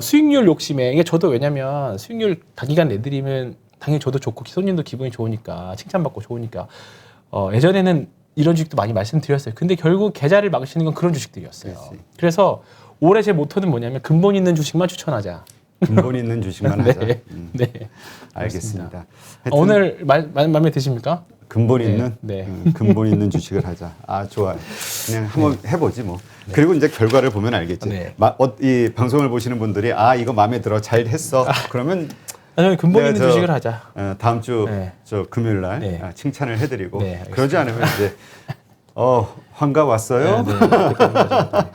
수익률 욕심에 이게 저도 왜냐면 수익률 단기간 내드리면 당연히 저도 좋고 손님도 기분이 좋으니까 칭찬받고 좋으니까 예전에는 이런 주식도 많이 말씀드렸어요. 근데 결국 계좌를 막으시는 건 그런 주식들이었어요. 그렇지. 그래서 올해 제 모토는 뭐냐면 근본 있는 주식만 추천하자. 근본 있는 주식만 하자. 네. 알겠습니다. 오늘 마음에 드십니까? 근본 네. 있는 네. 근본 있는 주식을 하자. 좋아요. 그냥 한번 해보지 뭐. 그리고 이제 결과를 보면 알겠지. 네. 이 방송을 보시는 분들이 이거 마음에 들어 잘 했어. 그러면 저는 근본 내가 있는 주식을 하자. 다음 주 네. 저 금요일 날 네. 칭찬을 해드리고 네, 알겠습니다. 그러지 않으면 이제 환가 왔어요. 네, 그렇게 되는 거죠.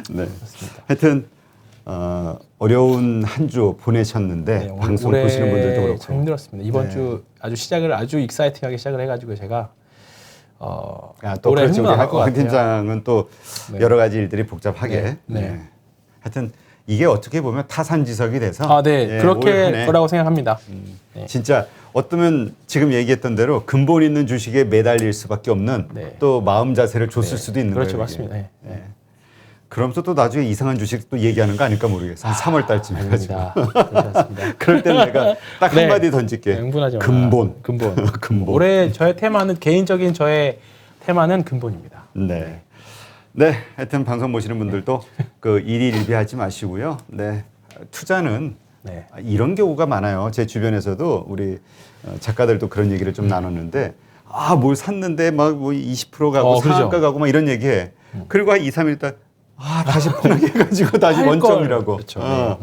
네. 하여튼 어려운 한 주 보내셨는데 네, 방송 올해 보시는 분들도 그렇고 참 힘들었습니다. 이번 네. 주 아주 익사이팅하게 시작을 해가지고 제가 또 올해 그렇죠. 우리 흥분할 것 황 같아요. 팀장은 또 네. 여러 가지 일들이 복잡하게. 네. 네. 하여튼 이게 어떻게 보면 타산지석이 돼서 네, 올 그렇게 한 해 거라고 생각합니다. 네. 진짜 어쩌면 지금 얘기했던 대로 근본 있는 주식에 매달릴 수밖에 없는 네. 또 마음 자세를 줬을 네. 수도 있는 그렇죠, 거예요. 맞습니다. 네. 이게. 그러면서 또 나중에 이상한 주식 또 얘기하는 거 아닐까 모르겠어. 한 3월 달쯤 해가지고. 아닙니다. 그렇지 않습니다. 그럴 때 내가 딱 네. 한마디 던질게. 흥분하지 마라. 근본. 근본. 올해 저의 테마는 개인적인 저의 테마는 근본입니다. 네. 네. 하여튼 방송 보시는 분들도 그 일희일비하지 마시고요. 네. 투자는 네. 이런 경우가 많아요. 제 주변에서도 우리 작가들도 그런 얘기를 좀 나눴는데 뭘 샀는데 막 뭐 20% 가고 그렇죠. 상한가 가고 막 이런 얘기해. 그리고 한 2, 3일 있다 다시 포기해가지고 다시 할 원점이라고. 걸. 그렇죠.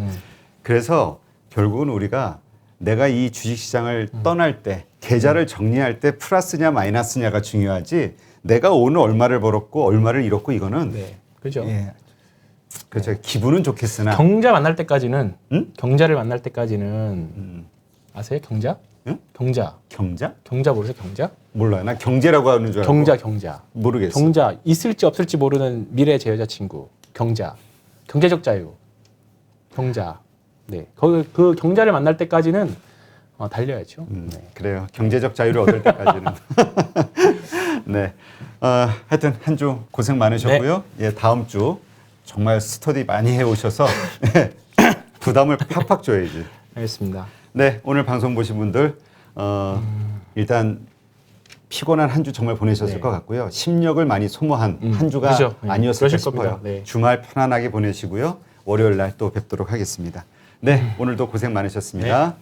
그래서 결국은 우리가 내가 이 주식시장을 떠날 때 계좌를 정리할 때 플러스냐 마이너스냐가 중요하지 내가 오늘 얼마를 벌었고 얼마를 잃었고 이거는 네. 그죠. 그렇죠. 기분은 좋겠으나 경자 만날 때까지는 응? 경자를 만날 때까지는 아세요? 경자? 응? 경자. 경자 모르세요? 경자? 몰라요. 나 경제라고 하는 줄 알고 경자. 모르겠어. 경자 있을지 없을지 모르는 미래 제 여자친구. 경자. 경제적 자유. 경자. 네. 그 경자를 만날 때까지는 달려야죠. 네. 그래요. 경제적 자유를 얻을 때까지는. 네. 하여튼 한 주 고생 많으셨고요. 예, 다음 주 정말 스터디 많이 해오셔서 부담을 팍팍 줘야지. 알겠습니다. 네, 오늘 방송 보신 분들 일단 피곤한 한 주 정말 보내셨을 네. 것 같고요. 심력을 많이 소모한 한 주가 그죠. 아니었을까 그러실 싶어요. 겁니다. 네. 주말 편안하게 보내시고요. 월요일 날 또 뵙도록 하겠습니다. 네, 오늘도 고생 많으셨습니다. 네.